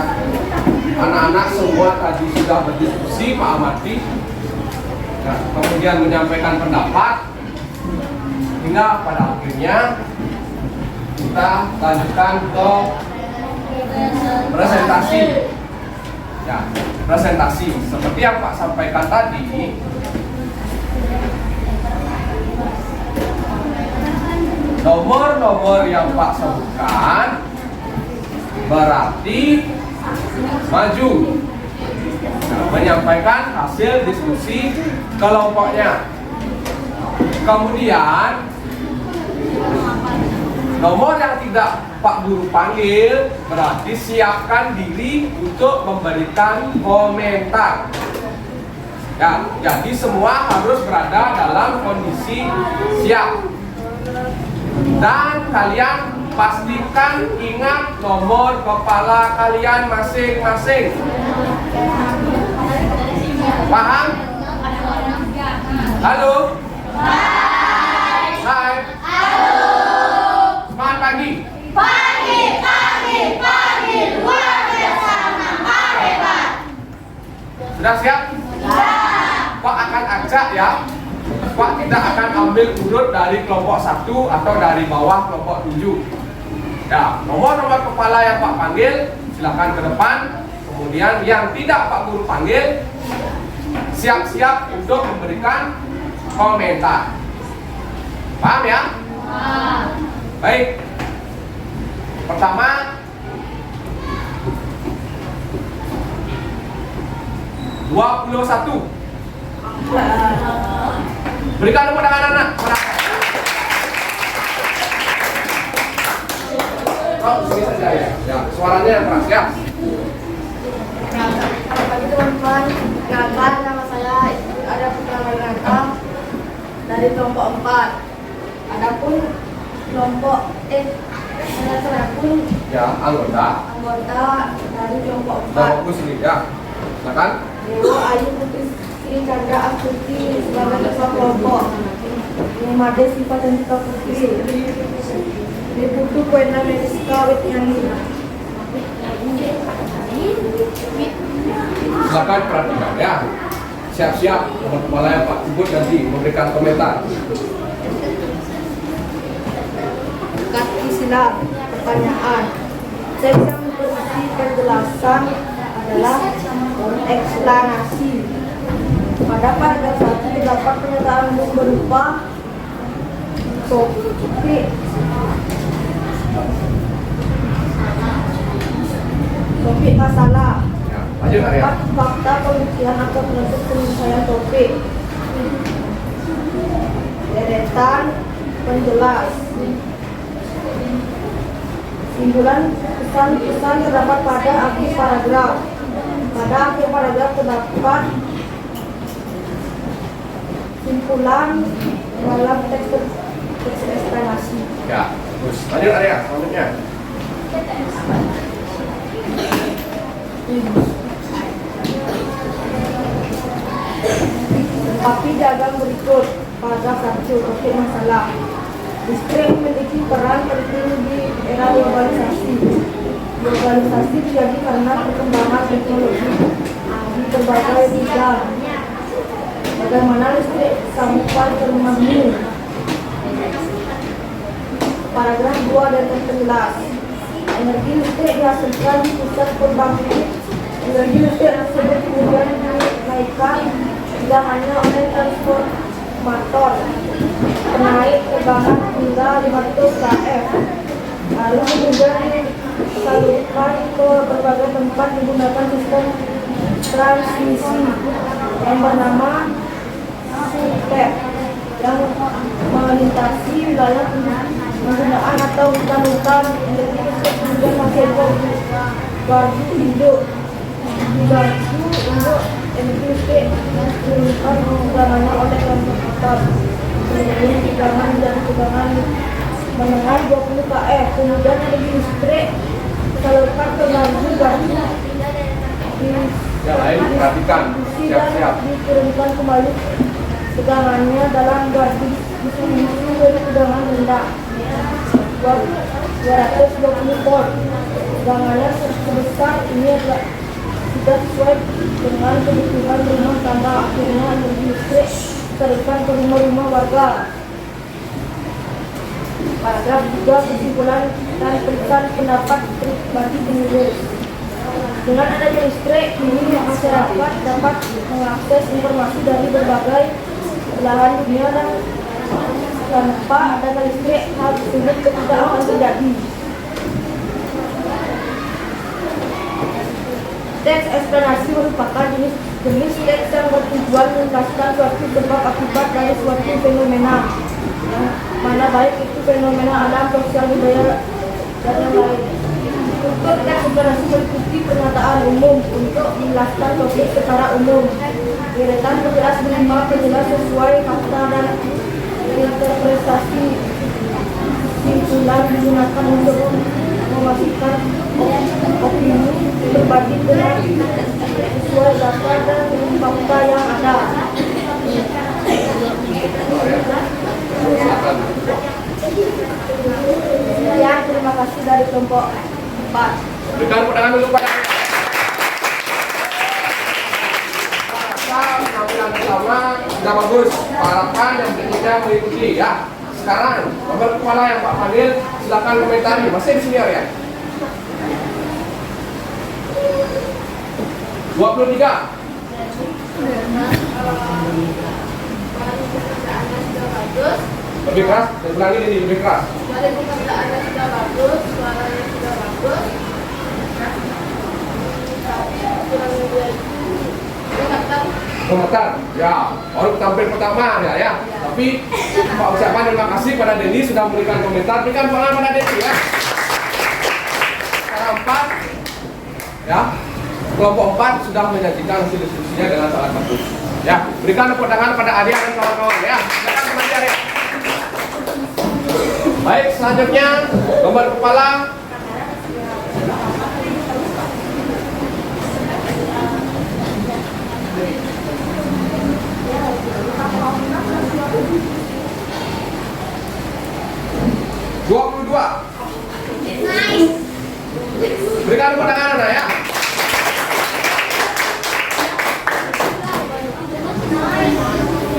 anak-anak semua tadi sudah berdiskusi, Pak Amati, ya, kemudian menyampaikan pendapat, hingga pada akhirnya kita lanjutkan ke presentasi. Ya, presentasi seperti yang Pak sampaikan tadi. Nomor-nomor yang Pak sebutkan berarti maju, nah, menyampaikan hasil diskusi kelompoknya. Kemudian nomor yang tidak Pak Guru panggil berarti siapkan diri untuk memberikan komentar. Ya, jadi semua harus berada dalam kondisi siap. Dan kalian pastikan ingat nomor kepala kalian masing-masing. Paham? Halo? Hai. Halo. Selamat pagi. Pagi, luar biasa, nampak hebat. Sudah siap? Pak akan ajak ya. Pak tidak akan ambil urut dari kelompok 1 atau dari bawah kelompok 7. Ya, nomor-nomor kepala yang Pak panggil silakan ke depan. Kemudian yang tidak Pak Guru panggil siap-siap untuk memberikan komentar. Paham ya? Baik. Pertama, (21) berikan tepuk tangan anak. Oh, sini saja ya. Ya, suaranya yang keras ya. Selamat pagi teman-teman. Kenalkan, nama saya ada Putra Marinata dari kelompok 4. Adapun kelompok saya pun Ya, anggota dari kelompok 4. fokus ini ya. Silakan. Dewa Ayu Putri Sri Chandra Astuti sebagai ketua kelompok. Made Siva Cantika Putri. Diputu Kuena Mediska Witnyani. Silakan perhatikan ya. Siap-siap nomor kepala yang Pak sebut nanti memberikan komentar. Kaki silam. Pertanyaan. Saya bisa memberi penjelasan adalah eksplanasi. Pada paragraf 1 terdapat pernyataan berupa topik masalah. Ya, lanjut Arya. Fakta pemikiran atau penutup penyelesaian topik. Deretan penjelas. Simpulan pesan-pesan terdapat pada akhir paragraf. Pada akhir paragraf terdapat simpulan dalam teks eksplanasi. Ya, terus lanjut Arya, selanjutnya. Tapi diagram berikut paragraf 1 topik masalah. Listrik memiliki peran penting di era globalisasi. Globalisasi terjadi karena perkembangan teknologi di berbagai bidang. Bagaimana listrik sampai ke rumahmu? Paragraf 2 dan 11. Energi listrik dihasilkan di pusat pembangkit. Energi listrik tersebut kemudian dinaikkan tidak hanya oleh transformator penaik tegangan hingga 500 kF, lalu kemudian disalurkan ke berbagai tempat menggunakan sistem transmisi yang bernama SUTEP yang melintasi wilayah penggunaan atau hutan-hutan. Energi listrik kemudian masuk ke gardu induk. Di gardu induk energi listrik diturunkan tegangannya oleh transformator. Kemudian tegangan dan tegangan menengah 20 kF. Kemudian energi listrik disalurkan ke gardu Yang lain perhatikan, siap-siap. diturunkan kembali tegangannya dalam gardu distribusi dari tegangan rendah 220 volt. Tegangannya sebesar ini adalah tidak sesuai dengan kebutuhan rumah tangga. Akhirnya energi listrik disalurkan ke rumah-rumah warga. Paragraf 3 kesimpulan dan pesan pendapat pribadi penulis. Dengan adanya listrik, kini masyarakat dapat mengakses informasi dari berbagai belahan dunia dan tanpa adanya listrik hal tersebut tidak akan terjadi. Teks eksplanasi merupakan jenis teks yang bertujuan menjelaskan suatu sebab akibat dari suatu fenomena, yang mana baik itu fenomena alam, sosial, budaya, dan yang lain. Untuk teks eksplanasi meliputi pernyataan umum untuk menjelaskan topik secara umum. Deretan penjelas berupa penjelas sesuai fakta dan interpretasi simpulan digunakan untuk memastikan opini berbanding dengan sesuai data dan fakta yang ada. Sekian, terima kasih dari kelompok 4. Berikan tepuk tangan dulu pada penampilan pertama sudah bagus. Harapkan yang berikutnya mengikuti ya. Sekarang nomor kepala yang Pak Fadil silakan komentari. Masih di sini ya. 23. Lebih keras, dan ulangi ini lebih keras. Pekerjaannya sudah bagus, suaranya sudah bagus. Komentar, ya, baru tampil pertama ya. Tapi Pak ucapan terima kasih pada Denny sudah memberikan komentar. Berikan tangan pada Denny ya. Sekarang 4, ya, kelompok 4 sudah menyajikan hasil diskusinya dengan sangat bagus. Ya, berikan tepuk tangan pada Arya dan kawan-kawan ya. Silakan kembali Arya. Baik, selanjutnya nomor kepala. Nice. 22. Berikan tepuk tangan Anda ya.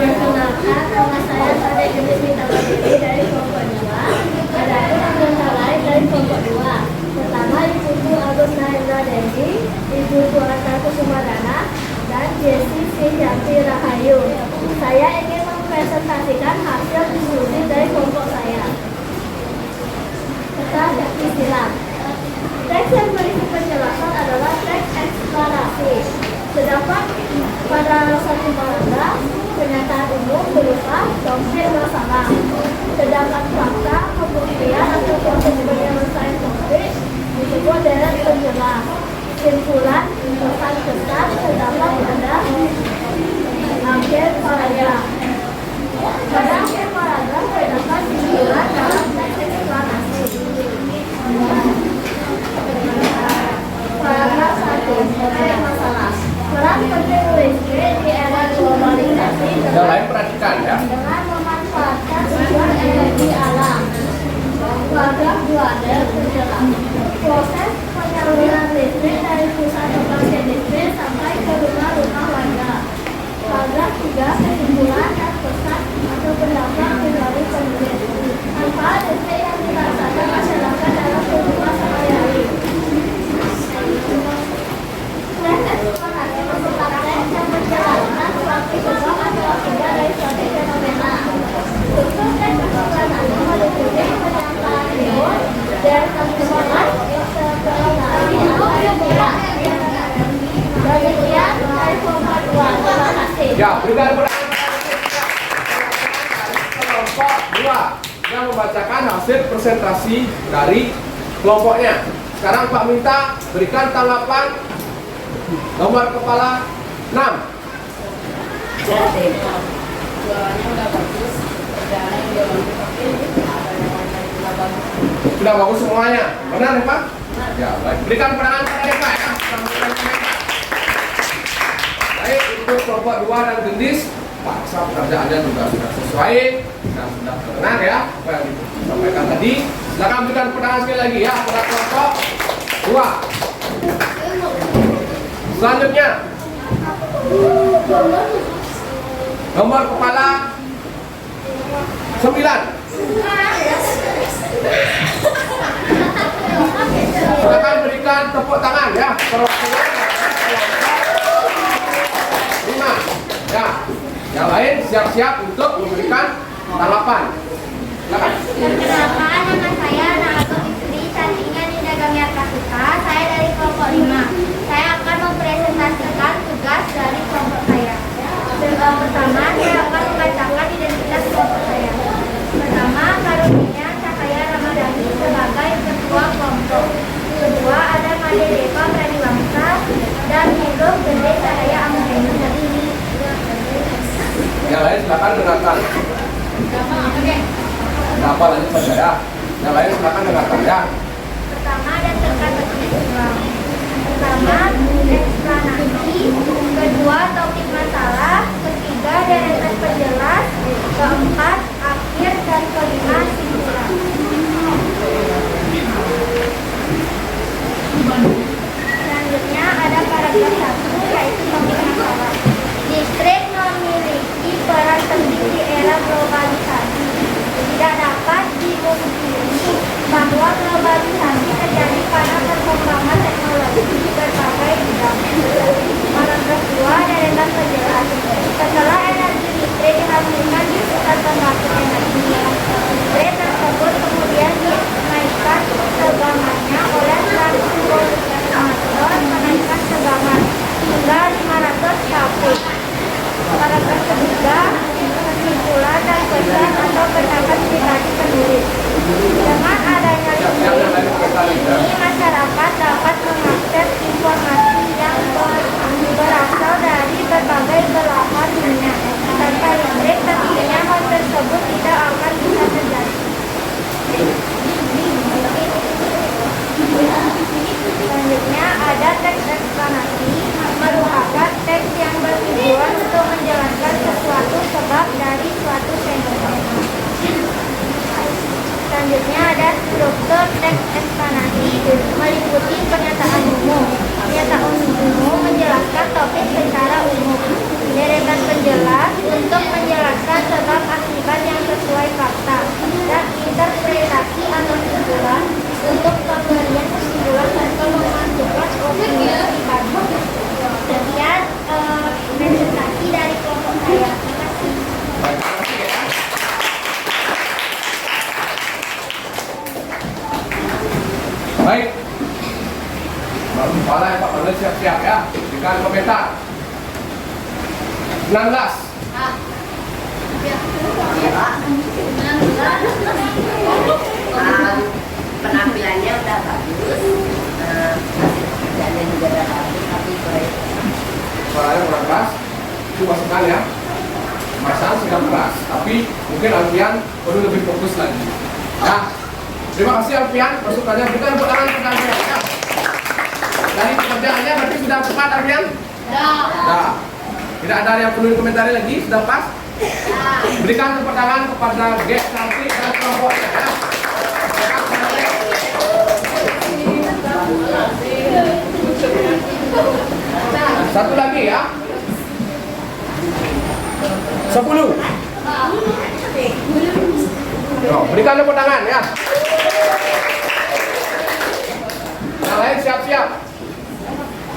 Perkenalkan, nama saya Sade Gedemi Tamadiri dari kelompok 2. Adapun anggota lain dari kelompok 2. Pertama, Ibu Agus Nahendra Dendi, Ibu Suhata Kusumadana, dan Jesi Sinjanti Rahayu. Saya ingin mempresentasikan hasil diskusi dari kelompok saya. Kita istilah. Teks yang berisi penjelasan adalah teks eksplanasi. Terdapat pada satu paragraf pernyataan umum berupa doktrin masalah. Terdapat fakta, pembuktian atau proses penyelesaian konflik disebut deret penjelas. Simpulan pesan-pesan terdapat pada akhir paragraf. Pada akhir paragraf terdapat simpulan dalam teks eksplanasi. Paragraf 1. Teks masalah. Peran penting listrik di era globalisasi Yang lain perhatikan ya. dengan memanfaatkan sumber energi alam. Paragraf 2 adalah penjelasan proses akibat dari suatu fenomena. Struktur tes eksplanasi meliputi penyampaian ilmu dan kesimpulan eksplanasi atau pola. Demikian dari kelompok 2. Terima kasih. Ya, berikan kelompok 2 yang membacakan hasil presentasi dari kelompoknya. Sekarang Pak minta berikan tanggapan nomor kepala 6. Sudah bagus semuanya, benar ya Pak? Ya, baik. Berikan pandangan pada Pak ya. Baik, untuk kelompok 2 dan gendis, paksa pekerjaannya juga sudah sesuai dan sudah benar ya apa yang disampaikan tadi. Silakan berikan pandangan sekali lagi ya pada kelompok 2. Selanjutnya nomor kepala 9. Silakan berikan tepuk tangan ya perwakilan kelompok 5. Ya, yang lain siap-siap untuk memberikan tanggapan. Silakan. Perkenalkan, nama saya Nahatul Istri Cantiknya Dinda Gamiar Kasika. Saya dari kelompok 5. Saya akan mempresentasikan tugas dari kelompok saya. Pertama, saya akan membacakan identitas kelompok saya. Pertama, Karunia Cahaya Ramadhani sebagai ketua kelompok. Kedua, ada Made Deva Pradiwangsa dan Hidup Gede Cahaya Amreni. Yang lain silakan dengarkan. Apa lanjut saja ya. Yang lain silakan dengarkan ya. Pertama, ada terkait Islam. Pertama, eksplanasi. Kedua, topik masalah. Ketiga, deretan penjelas. Keempat, akhir. Dan kelima, simpulan. Selanjutnya ada paragraf 1, yaitu topik masalah. Distrik memiliki peran penting di era globalisasi. Tidak dapat dimungkiri bahwa globalisasi terjadi karena perkembangan teknologi di berbagai bidang. Paragraf 2, deretan penjelas. Setelah energi listrik dihasilkan di pusat pembangkit energi, listrik tersebut kemudian dinaikkan tegangannya oleh transformator menaikkan tegangan hingga 500 kV. Paragraf ketiga, kesimpulan dan pesan atau pendapat pribadi penulis. Dengan adanya listrik ini, masyarakat dapat mengakses informasi yang berasal dari berbagai belahan dunia. Tanpa listrik, tentunya hal tersebut tidak akan bisa terjadi. Selanjutnya ada teks eksplanasi, merupakan teks yang bertujuan untuk menjelaskan sesuatu sebab dari suatu fenomena. Selanjutnya ada struktur teks eksplanasi, meliputi pernyataan umum. Pernyataan umum menjelaskan topik secara umum. Deretan penjelas untuk menjelaskan sebab akibat yang sesuai fakta. Dan interpretasi atau kesimpulan untuk pemberian kesimpulan serta memasukkan opini pribadi. Sekian presentasi dari kelompok saya. Terima kasih. Baik. Baru kepala ya Pak Panel siap-siap ya. Berikan komentar. 16. Penampilannya udah bagus, hasil pekerjaannya juga udah bagus, tapi proyek Suaranya kurang keras. Itu masukan ya. Masalah sedang keras, tapi mungkin Alfian perlu lebih fokus lagi. Ya. Terima kasih Alfian, masukannya. Kita tepuk tangan untuk Alfian ya. Dari pekerjaannya berarti sudah tepat Alfian? Sudah. Tidak ada yang perlu dikomentari lagi, sudah pas? Berikan tepuk tangan kepada Gek Cantik dan kelompoknya ya. Satu lagi ya. 10. Berikan tepuk tangan ya. Yang lain siap-siap.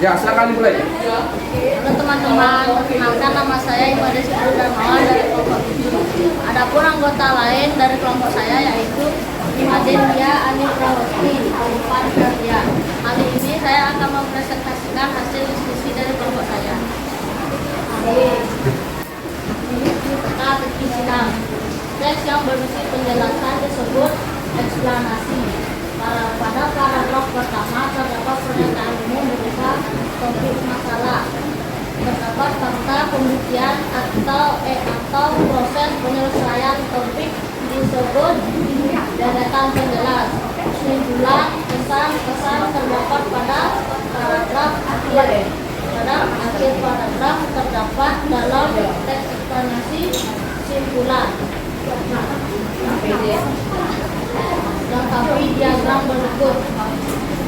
Ya, silakan dimulai. Halo teman-teman, perkenalkan nama saya Ibadah Sipul Darmawan dari kelompok 7. Adapun anggota lain dari kelompok saya yaitu Adendia Ani Prawosti, Alifan Karya. Kali ini saya akan mempresentasikan hasil diskusi dari kelompok saya. Peta teki sidang. Teks yang berisi penjelasan disebut eksplanasi. Pada paragraf pertama terdapat pernyataan umum berupa topik masalah, terdapat fakta pembuktian atau proses penyelesaian topik disebut deretan penjelas. Kesimpulan kesan terdapat pada paragraf akhir. Pada akhir paragraf terdapat dalam teks eksplanasi kesimpulan. Lengkapi diagram berikut.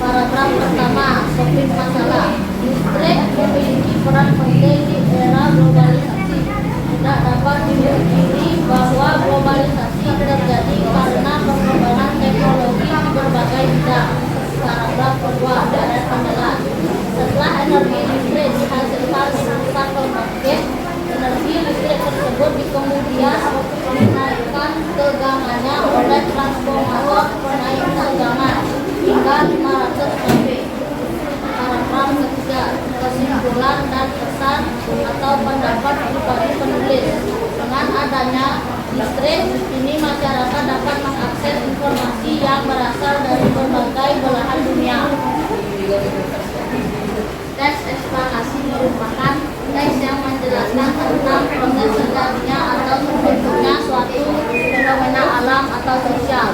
Paragraf pertama, topik masalah. Listrik memiliki peran penting di era globalisasi. Tidak dapat dipungkiri bahwa globalisasi terjadi karena perkembangan teknologi di berbagai bidang. Paragraf kedua, deret penjelas. Setelah energi listrik dihasilkan menggunakan pembangkit, energi listrik tersebut kemudian dinaikkan tegangannya oleh transformator penaik tegangan hingga 500 kV. Paragraf ketiga, kesimpulan dan kesan atau pendapat pribadi penulis. Dengan adanya listrik, kini masyarakat dapat mengakses informasi yang berasal dari berbagai belahan dunia. Teks eksplanasi merupakan teks yang menjelaskan tentang proses terjadinya atau terbentuknya suatu fenomena alam atau sosial.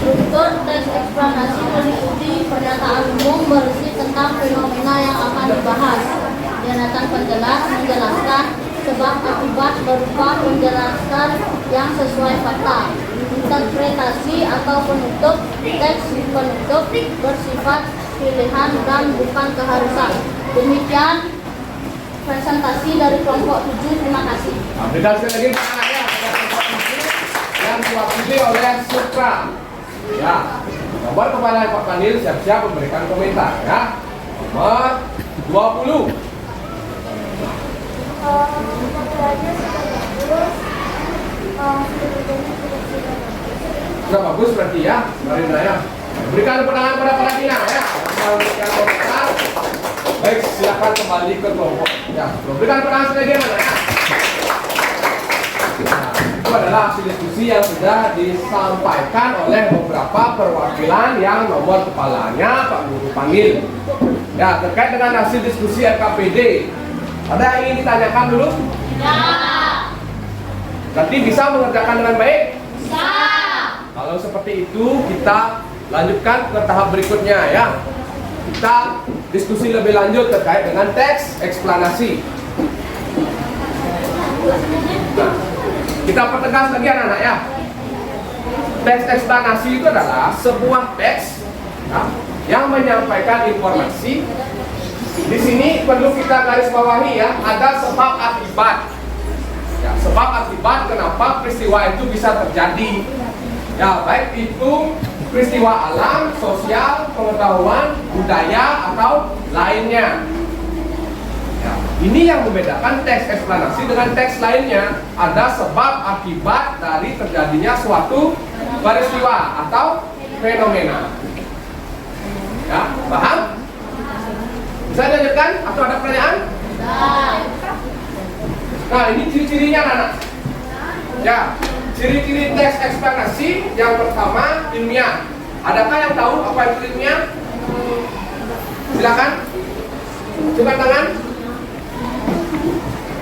Struktur teks eksplanasi meliputi pernyataan umum berisi tentang fenomena yang akan dibahas. Deretan penjelas menjelaskan sebab akibat berupa penjelasan yang sesuai fakta. Interpretasi atau penutup, teks penutup bersifat pilihan dan bukan keharusan. Demikian presentasi dari kelompok 7. Terima kasih. Berikan sekali lagi tangannya pada kelompok 7 yang diwakili oleh Supra. Ya, nomor kepala Pak Panil siap-siap memberikan komentar ya. Nomor 20. Sudah bagus berarti ya, Marina ya. Berikan tepuk tangan pada Marina ya. Memberikan komentar. Baik, silakan kembali ke kelompok. Ya, berikan tepuk tangan sekali lagi mana ya. Nah, itu adalah hasil diskusi yang sudah disampaikan oleh beberapa perwakilan yang nomor kepalanya Pak Guru panggil. Ya, terkait dengan hasil diskusi RKPD. Ada yang ingin ditanyakan dulu? Ya. Berarti bisa mengerjakan dengan baik? Bisa. Kalau seperti itu kita lanjutkan ke tahap berikutnya ya. Kita diskusi lebih lanjut terkait dengan teks eksplanasi. Nah, kita pertegas lagi anak-anak ya. Teks eksplanasi itu adalah sebuah teks ya, yang menyampaikan informasi. Di sini perlu kita garis bawahi ya, ada sebab akibat. Ya, sebab akibat kenapa peristiwa itu bisa terjadi. Ya, baik itu peristiwa alam, sosial, pengetahuan, budaya atau lainnya. Ya, ini yang membedakan teks eksplanasi dengan teks lainnya. Ada sebab akibat dari terjadinya suatu peristiwa atau fenomena. Ya, paham? Bisa dilanjutkan atau ada pertanyaan? Nah, ini ciri-cirinya anak. Ya, ciri-ciri teks eksplanasi yang pertama ilmiah. Adakah yang tahu apa itu ilmiah? Silakan. Coba tangan.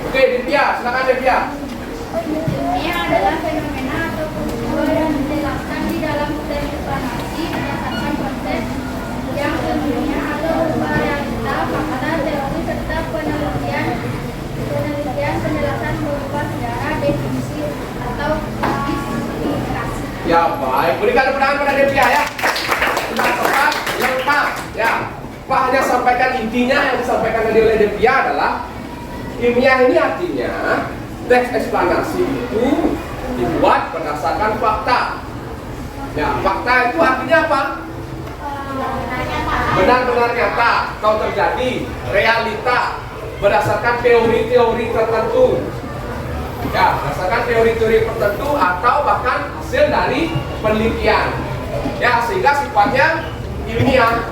Oke, Divya, silakan Divya. Ilmiah adalah fenomena atau peristiwa yang dijelaskan di dalam teks eksplanasi berdasarkan konsep yang ilmiah atau berupa realita, fakta, teori serta penelitian, penjelasan berupa sejarah, definisi atau klasifikasi. Ya, baik. Berikan tepuk tangan pada Divya ya. Sudah tepat, lengkap. Ya, Pak hanya sampaikan intinya yang disampaikan tadi oleh Divya adalah ilmiah ini artinya teks eksplanasi itu dibuat berdasarkan fakta. Ya, fakta itu artinya apa? benar-benar nyata atau terjadi realita berdasarkan teori-teori tertentu. Ya, berdasarkan teori-teori tertentu atau bahkan hasil dari penelitian. Ya, sehingga sifatnya ilmiah.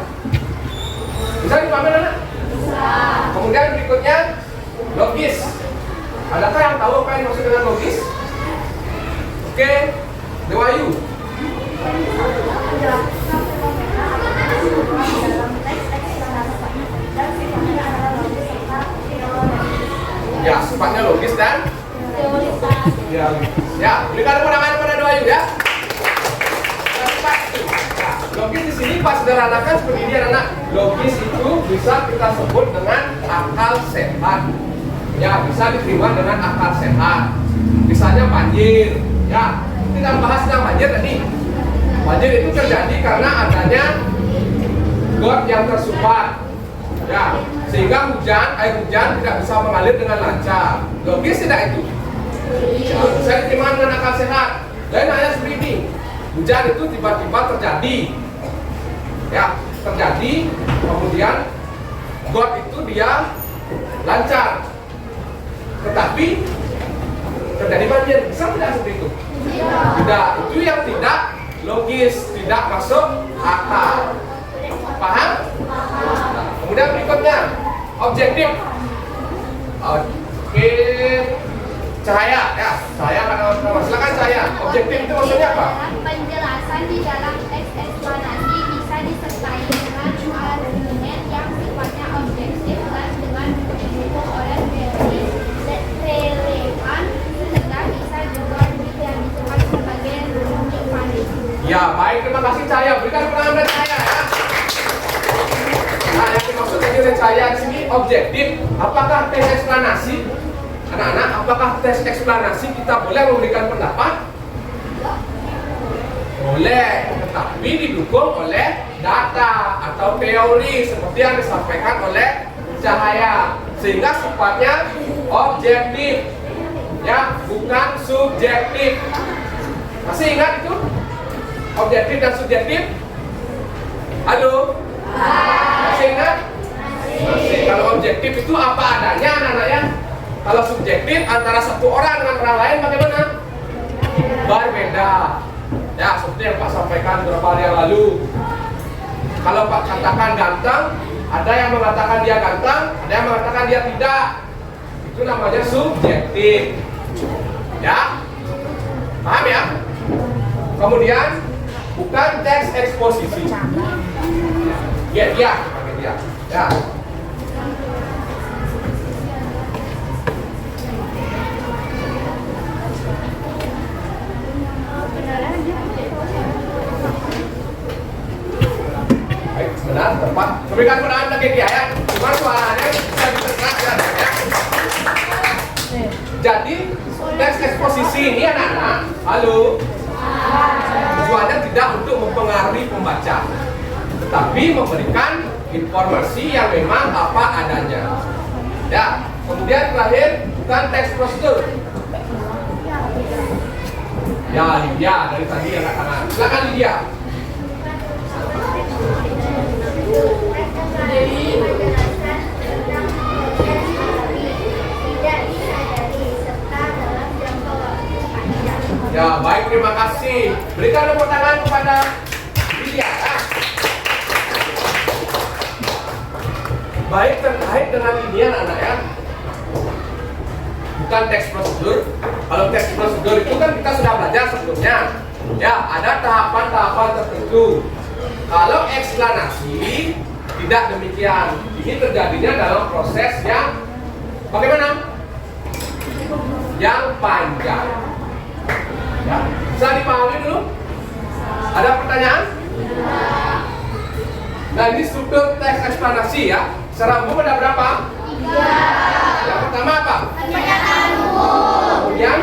Bisa dipahami, anak? Bisa. Kemudian berikutnya logis. Adakah yang tahu apa yang dimaksud dengan logis? Oke, Dewayu. Ya, sifatnya logis dan ya, berikan tepuk tangan kepada Dewayu ya. Logis di sini pas sederhanakan seperti ini anak. Logis itu bisa kita sebut dengan akal sehat. Ya, bisa diterima dengan akal sehat. Misalnya banjir. Ya, kita bahas tentang banjir tadi. Banjir itu terjadi karena adanya got yang tersumbat. Ya, sehingga air hujan tidak bisa mengalir dengan lancar. Logis tidak itu? Ya, bisa diterima dengan akal sehat. Lain halnya seperti ini. Hujan itu tiba-tiba terjadi. Ya, terjadi, kemudian got itu dia lancar, tetapi terjadi banjir. Bisa tidak seperti itu? Tidak, itu yang tidak logis, tidak masuk akal. Paham? Nah, kemudian berikutnya objektif. Oke, cahaya ya, cahaya kan silakan cahaya. Objektif itu maksudnya apa? Penjelasan di dalam teks eksplanasi bisa disertai dengan argumen yang sifatnya objektif dan dengan didukung oleh teori relevan sehingga bisa juga yang disebut sebagai rujuk valid. Ya, baik, terima kasih cahaya. Berikan penanganan dari cahaya ya. Nah, yang dimaksud dengan cahaya di sini objektif. Apakah tes eksplanasi? Anak-anak, apakah tes eksplanasi kita boleh memberikan pendapat? Boleh, tetapi didukung oleh data atau teori seperti yang disampaikan oleh cahaya, sehingga sifatnya objektif, ya, bukan subjektif. Masih ingat itu? Objektif dan subjektif? Halo? Masih ingat? Masih. Kalau objektif itu apa adanya, anak-anak ya? Kalau subjektif antara satu orang dengan orang lain bagaimana? Berbeda. Ya, seperti yang Pak sampaikan beberapa hari yang lalu. Kalau Pak katakan ganteng, ada yang mengatakan dia ganteng, ada yang mengatakan dia tidak. Itu namanya subjektif. Ya? Paham ya? Kemudian bukan teks eksposisi. Dia. Ya. Baik, benar, tepat. Berikan penanganan bagi dia ya. Cuma suaranya bisa diterangkan ya. Jadi teks eksposisi ini anak-anak, halo, tujuannya tidak untuk mempengaruhi pembaca, tetapi memberikan informasi yang memang apa adanya. Ya, kemudian terakhir bukan teks prosedur. Ya, Lydia dari tadi yang kanan. Silakan Lydia. Ya, baik, terima kasih. Berikan tepuk tangan kepada Lydia. Ya. Baik, terkait dengan ini anak-anak ya. Bukan teks prosedur. Kalau teks prosedur itu kan kita sudah belajar sebelumnya. Ya, ada tahapan-tahapan tertentu. Kalau eksplanasi tidak demikian. Ini terjadinya dalam proses yang bagaimana? Yang panjang. Ya, bisa dipahami dulu? Ada pertanyaan? Nah, ini struktur teks eksplanasi ya. Secara umum ada berapa? 3. Yang pertama apa? Pernyataan umum. Kemudian?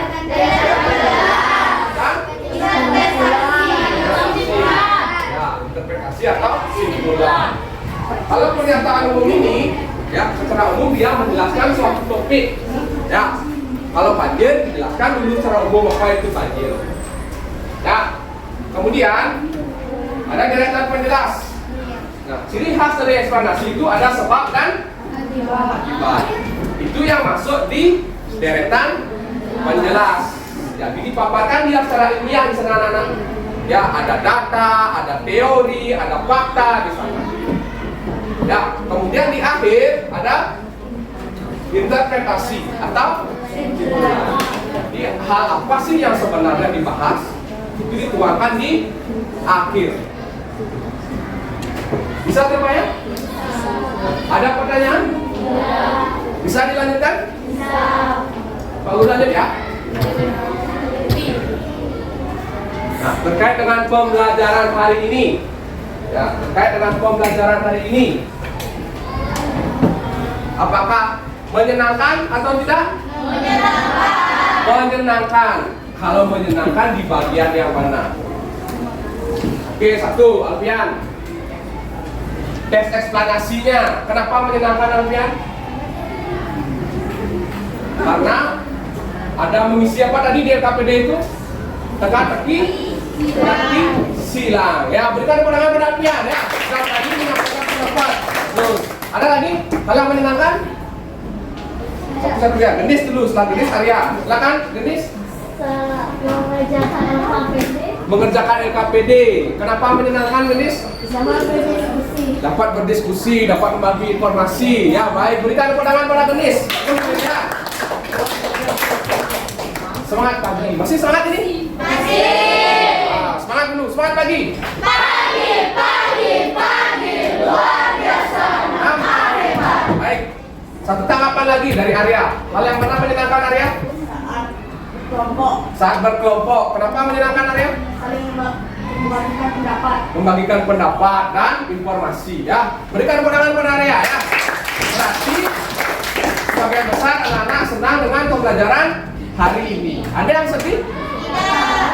Ya, interpretasi atau simpulan. Kalau pernyataan umum ini, ya, secara umum dia menjelaskan suatu topik. Ya, kalau banjir dijelaskan dulu secara umum apa itu banjir. Ya, kemudian ada deretan penjelas. Nah, ciri khas dari eksplanasi itu ada sebab dan akibat. Itu yang masuk di deretan penjelas. Jadi dipaparkan dia secara ilmiah di sana anak-anak. Ya, ada data, ada teori, ada fakta di sana. Ya, kemudian di akhir ada interpretasi atau jadi hal apa sih yang sebenarnya dibahas itu dituangkan di akhir. Bisa terima ya? Ada pertanyaan? Bisa dilanjutkan? Bisa. Pak Guru lanjut ya. Nah, terkait dengan pembelajaran hari ini, ya, terkait dengan pembelajaran hari ini, apakah menyenangkan atau tidak? Menyenangkan. Menyenangkan. Kalau menyenangkan di bagian yang mana? Oke, 1, Alfian. Tes eksplanasinya, kenapa menyenangkan Alfian? Karena ada mengisi apa tadi di LKPD itu? Teka-teki, silang. Ya, berikan kemenangan pada Alfian ya. Nah, tadi menyampaikan pendapat. Terus, ada lagi hal yang menyenangkan? Satu ya, Gendis dulu, setelah Gendis Arya. Silakan, Gendis. Mengerjakan LKPD. Mengerjakan LKPD. Kenapa menyenangkan, Gendis? Bisa berdiskusi. Dapat berdiskusi, dapat membagi informasi. Ya, baik. Berikan kemenangan pada Gendis. Ya. Semangat pagi. Masih semangat ini? Masih. Nah, semangat dulu, semangat pagi. Pagi. Luar biasa. Baik. Satu tanggapan lagi dari Arya. Hal yang mana menyenangkan Arya? Saat berkelompok. Kenapa menyenangkan Arya? Saling membagikan pendapat. Membagikan pendapat dan informasi ya. Berikan kemenangan pada Arya ya. Berarti sebagian besar anak-anak senang dengan pembelajaran hari ini. Ada yang sedih? Tidak.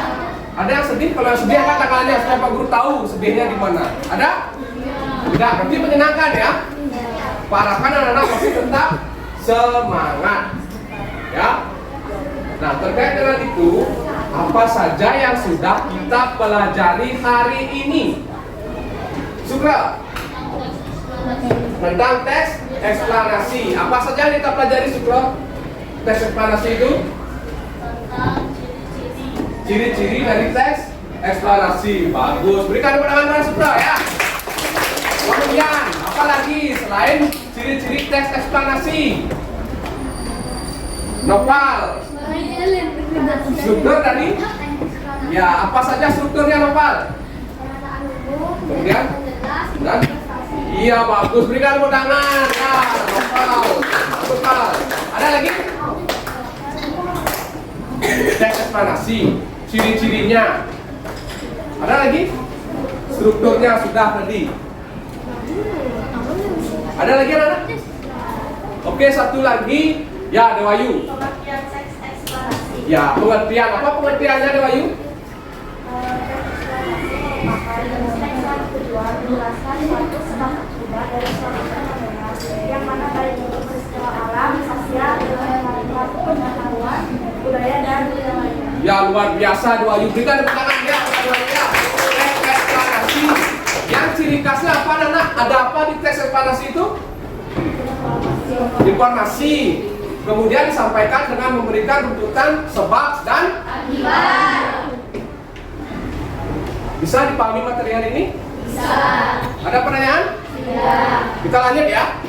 Ada yang sedih? Kalau yang sedih angkat tangannya supaya Pak Guru tahu sedihnya di mana. Ada? Tidak. Berarti menyenangkan ya. Pak Rahman anak-anak pasti tetap semangat. Ya. Nah, terkait dengan itu, apa saja yang sudah kita pelajari hari ini? Sukra. Tentang teks eksplanasi. Apa saja yang kita pelajari, Sukra? Teks eksplanasi itu? Ciri-ciri dari teks eksplanasi. Bagus. Berikan kemenangan pada Sukra ya. Kemudian, apa lagi selain ciri-ciri teks eksplanasi? Nopal. Struktur tadi? Ya, apa saja strukturnya Nopal? Kemudian? Dan? Iya, bagus. Berikan tepuk tangan. Ya, Nopal. Ada lagi? Teks eksplanasi. Ciri-cirinya. Ada lagi? Strukturnya sudah tadi. Ada lagi anak? Oke, satu lagi. Ya, Dewayu. Pengertian teks eksplanasi. Ya, pengertian. Apa pengertiannya Dewayu? Tujuan menjelaskan suatu sebab akibat dari suatu fenomena yang mana baik itu peristiwa alam, sosial, pengetahuan, budaya dan budaya lainnya. Ya, luar biasa Dewayu. Berikan tepuk tangan ya kepada Dewayu. Teks eksplanasi. Yang ciri khasnya apa anak? Ada apa di teks eksplanasi itu? Informasi. Kemudian disampaikan dengan memberikan runtutan sebab dan akibat. Bisa dipahami material ini? Bisa. Ada pertanyaan? Tidak. Kita lanjut ya.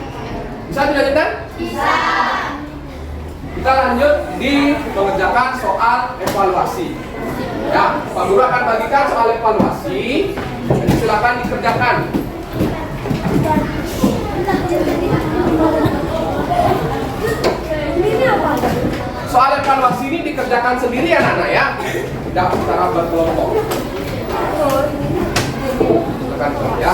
Bisa dilanjutkan? Bisa. Kita lanjut di mengerjakan soal evaluasi. Ya, Pak Guru akan bagikan soal evaluasi. Jadi silakan dikerjakan. Soal evaluasi ini dikerjakan sendiri ya anak-anak ya, tidak secara berkelompok. Silakan ya.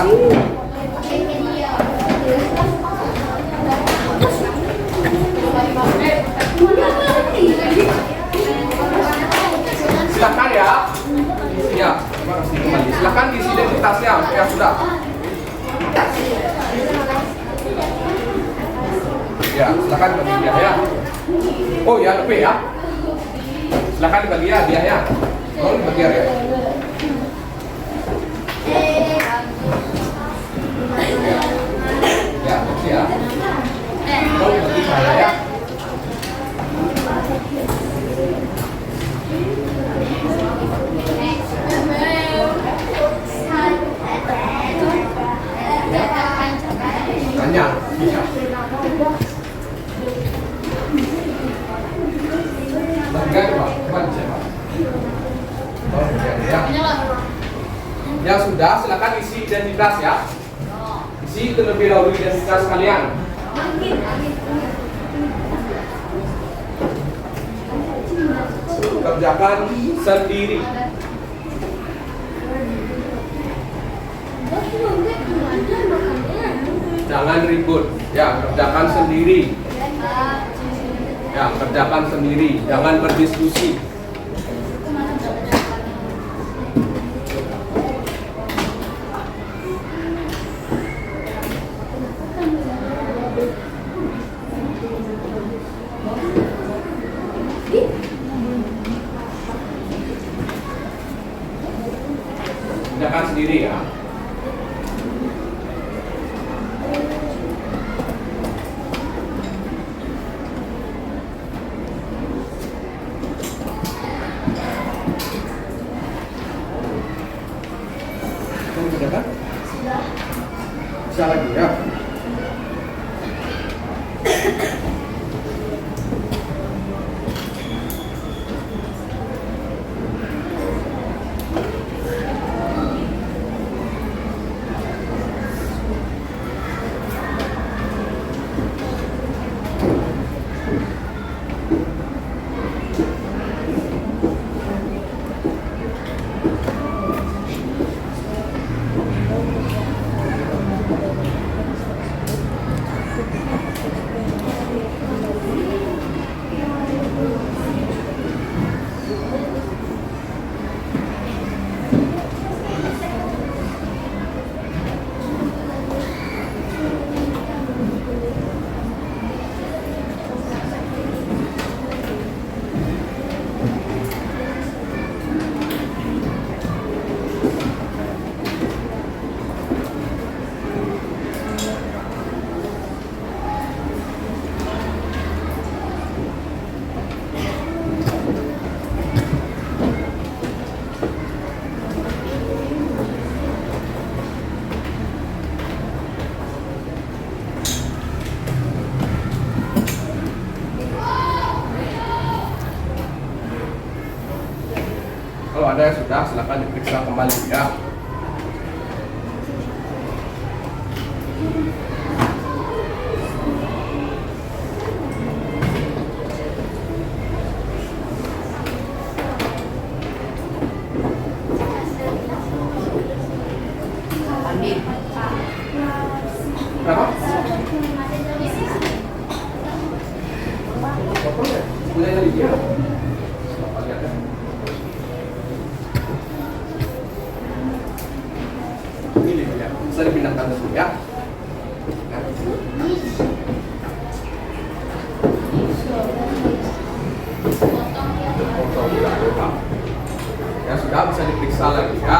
Silakan ya. Ya, terima kasih kembali. Silakan diisi identitasnya ya sudah. Ya, silakan bagi ya. Oh ya, lebih ya. Silakan dibagi ya dia ya. Mau dibagi ya. Tolong bagi saya ya. Tanya. Bisa. Bagian Pak, coba dicek Pak. Tolong bagian ya. Yang sudah, silakan isi identitas ya. Isi terlebih dahulu identitas kalian. Kerjakan sendiri. Jangan ribut. Ya, kerjakan sendiri. Ya, kerjakan sendiri. Jangan berdiskusi. Kerjakan sendiri ya. Kamu kerjakan? Sudah. Bisa lagi ya. Kalau ada yang sudah, silakan diperiksa kembali ya. Berapa? Punya dari dia. Ini ya, bisa dipindahkan dulu ya. Ya sudah, bisa diperiksa lagi ya.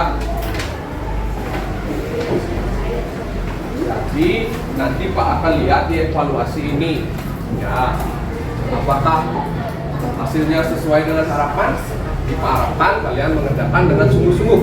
Jadi nanti Pak akan lihat di evaluasi ini ya, apakah hasilnya sesuai dengan harapan. Diharapkan kalian mengerjakan dengan sungguh-sungguh.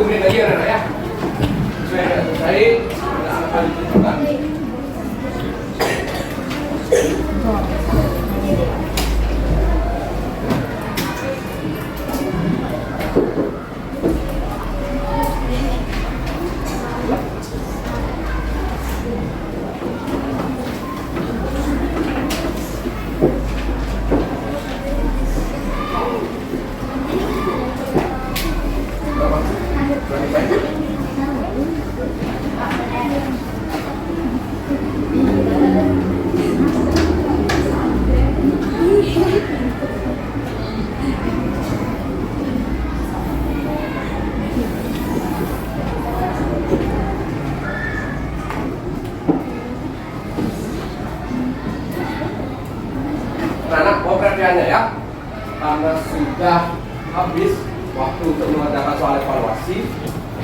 menit lagi anak-anak ya. Saya sudah selesai. Tidak akan ditunjukkan. Anak-anak, mau perhatiannya ya, karena sudah habis waktu untuk mengerjakan soal evaluasi.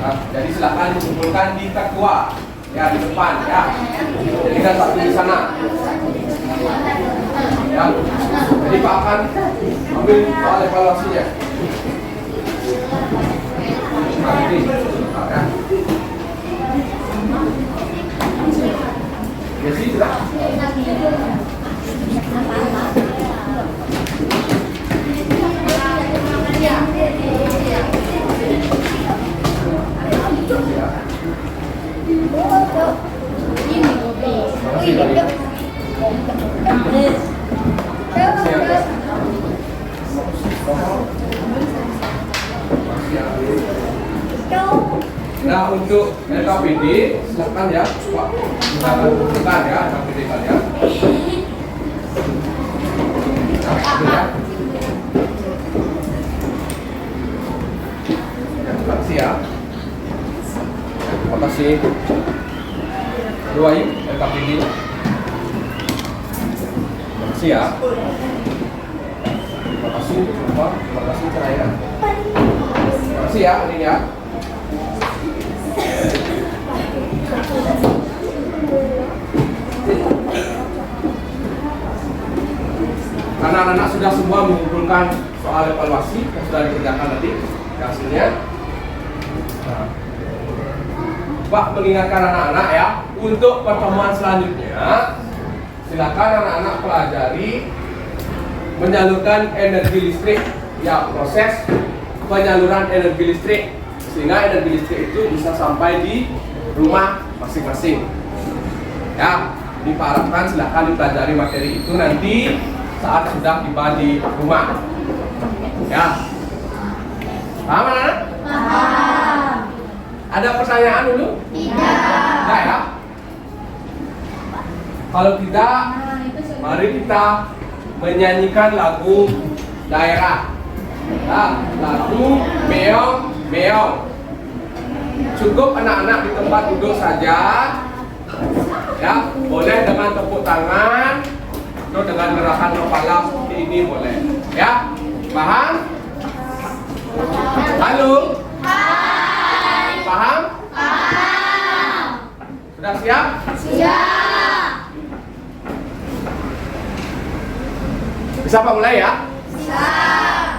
Nah, jadi silakan dikumpulkan di ketua ya di depan ya. Jadi kan satu di sana. Ya. Jadi Pak akan ambil soal evaluasinya. Nah, ini. Ya. Ya sih sudah. Ini kopi. Nah, untuk LKPD silakan ya, Pak. Silakan bukan ya LKPD kalian. Ya. Terima kasih ya. Terima kasih. Doain LKPD. Terima kasih ya. Terima kasih Pak. Terima kasih saya. Terima kasih ya ini ya. Karena anak-anak sudah semua mengumpulkan soal evaluasi yang sudah dikerjakan tadi hasilnya. Nah, Pak mengingatkan anak-anak ya, untuk pertemuan selanjutnya silakan anak-anak pelajari menyalurkan energi listrik ya, proses penyaluran energi listrik sehingga energi listrik itu bisa sampai di rumah masing-masing. Ya, diharapkan silakan dipelajari materi itu nanti saat sudah tiba di rumah. Ya. Paham anak-anak? Paham. Ada pertanyaan dulu? Tidak ya? Kalau tidak, mari kita menyanyikan lagu daerah. Nah, lagu meong meong. Cukup anak-anak di tempat duduk saja. Ya, boleh dengan tepuk tangan atau dengan gerakan kepala seperti ini boleh. Ya, paham? Halo? Paham? Sudah siap? Siap. Bisa Pak mulai ya? Siap.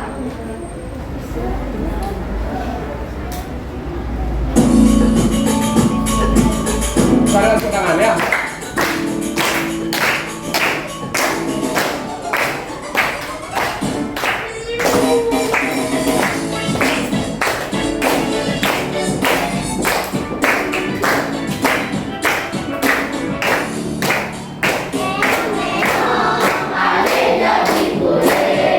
Saudara tangan ya. Jadi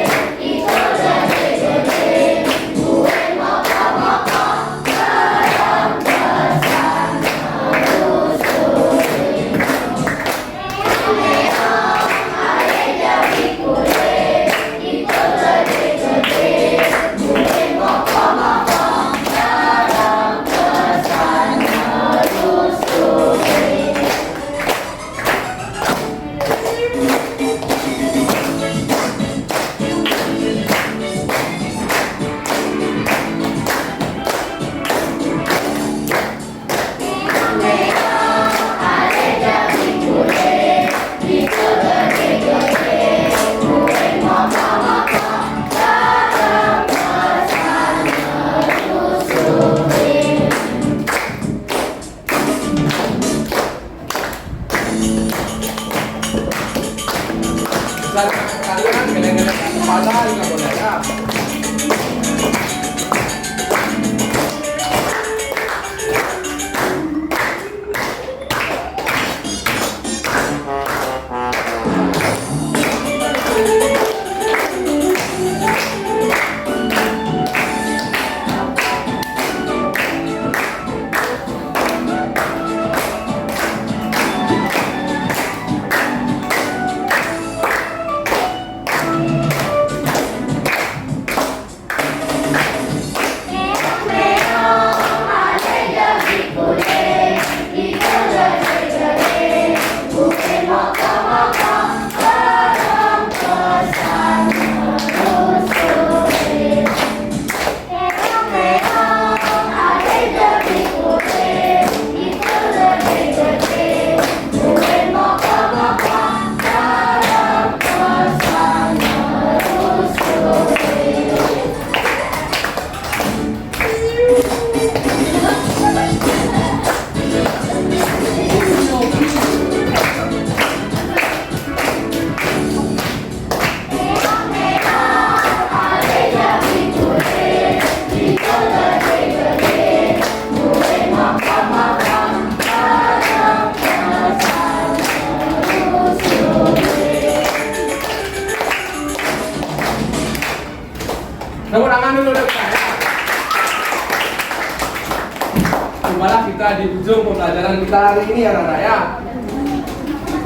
Sampailah kita di ujung pembelajaran kita hari ini anak-anak ya.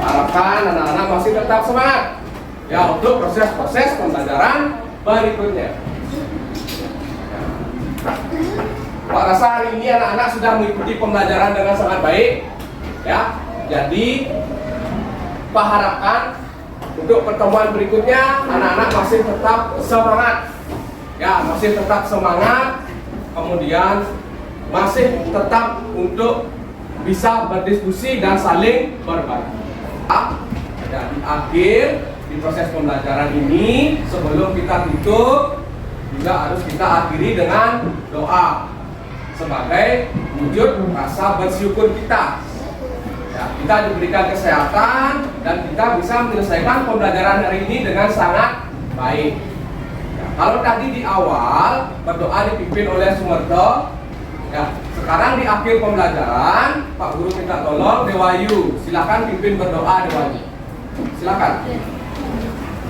Harapkan anak-anak masih tetap semangat ya untuk proses-proses pembelajaran berikutnya. Pak rasa hari ini anak-anak sudah mengikuti pembelajaran dengan sangat baik ya. Jadi Pak harapkan untuk pertemuan berikutnya anak-anak masih tetap semangat ya, masih tetap semangat, kemudian masih tetap untuk bisa berdiskusi dan saling berbagi. Dan di akhir di proses pembelajaran ini, sebelum kita tutup juga harus kita akhiri dengan doa sebagai wujud rasa bersyukur kita ya, kita diberikan kesehatan dan kita bisa menyelesaikan pembelajaran hari ini dengan sangat baik ya. Kalau tadi di awal berdoa dipimpin oleh Sumerto ya, sekarang di akhir pembelajaran Pak Guru minta tolong Dewayu, silakan pimpin berdoa Dewayu, silakan.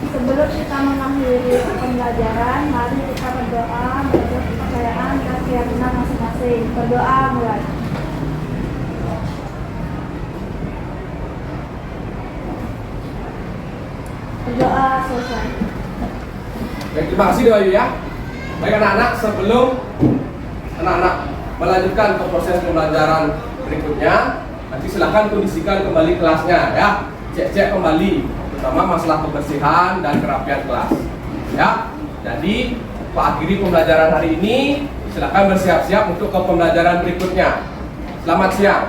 Sebelum kita mengakhiri pembelajaran, mari kita berdoa menurut kepercayaan dan keyakinan masing-masing. Berdoa mulai. Berdoa selesai. Baik, terima kasih Dewayu ya. Baik anak-anak, sebelum anak-anak melanjutkan ke proses pembelajaran berikutnya, nanti silakan kondisikan kembali kelasnya ya. Cek-cek kembali, terutama masalah kebersihan dan kerapian kelas ya. Jadi Pak akhiri pembelajaran hari ini, silakan bersiap-siap untuk ke pembelajaran berikutnya. Selamat siang.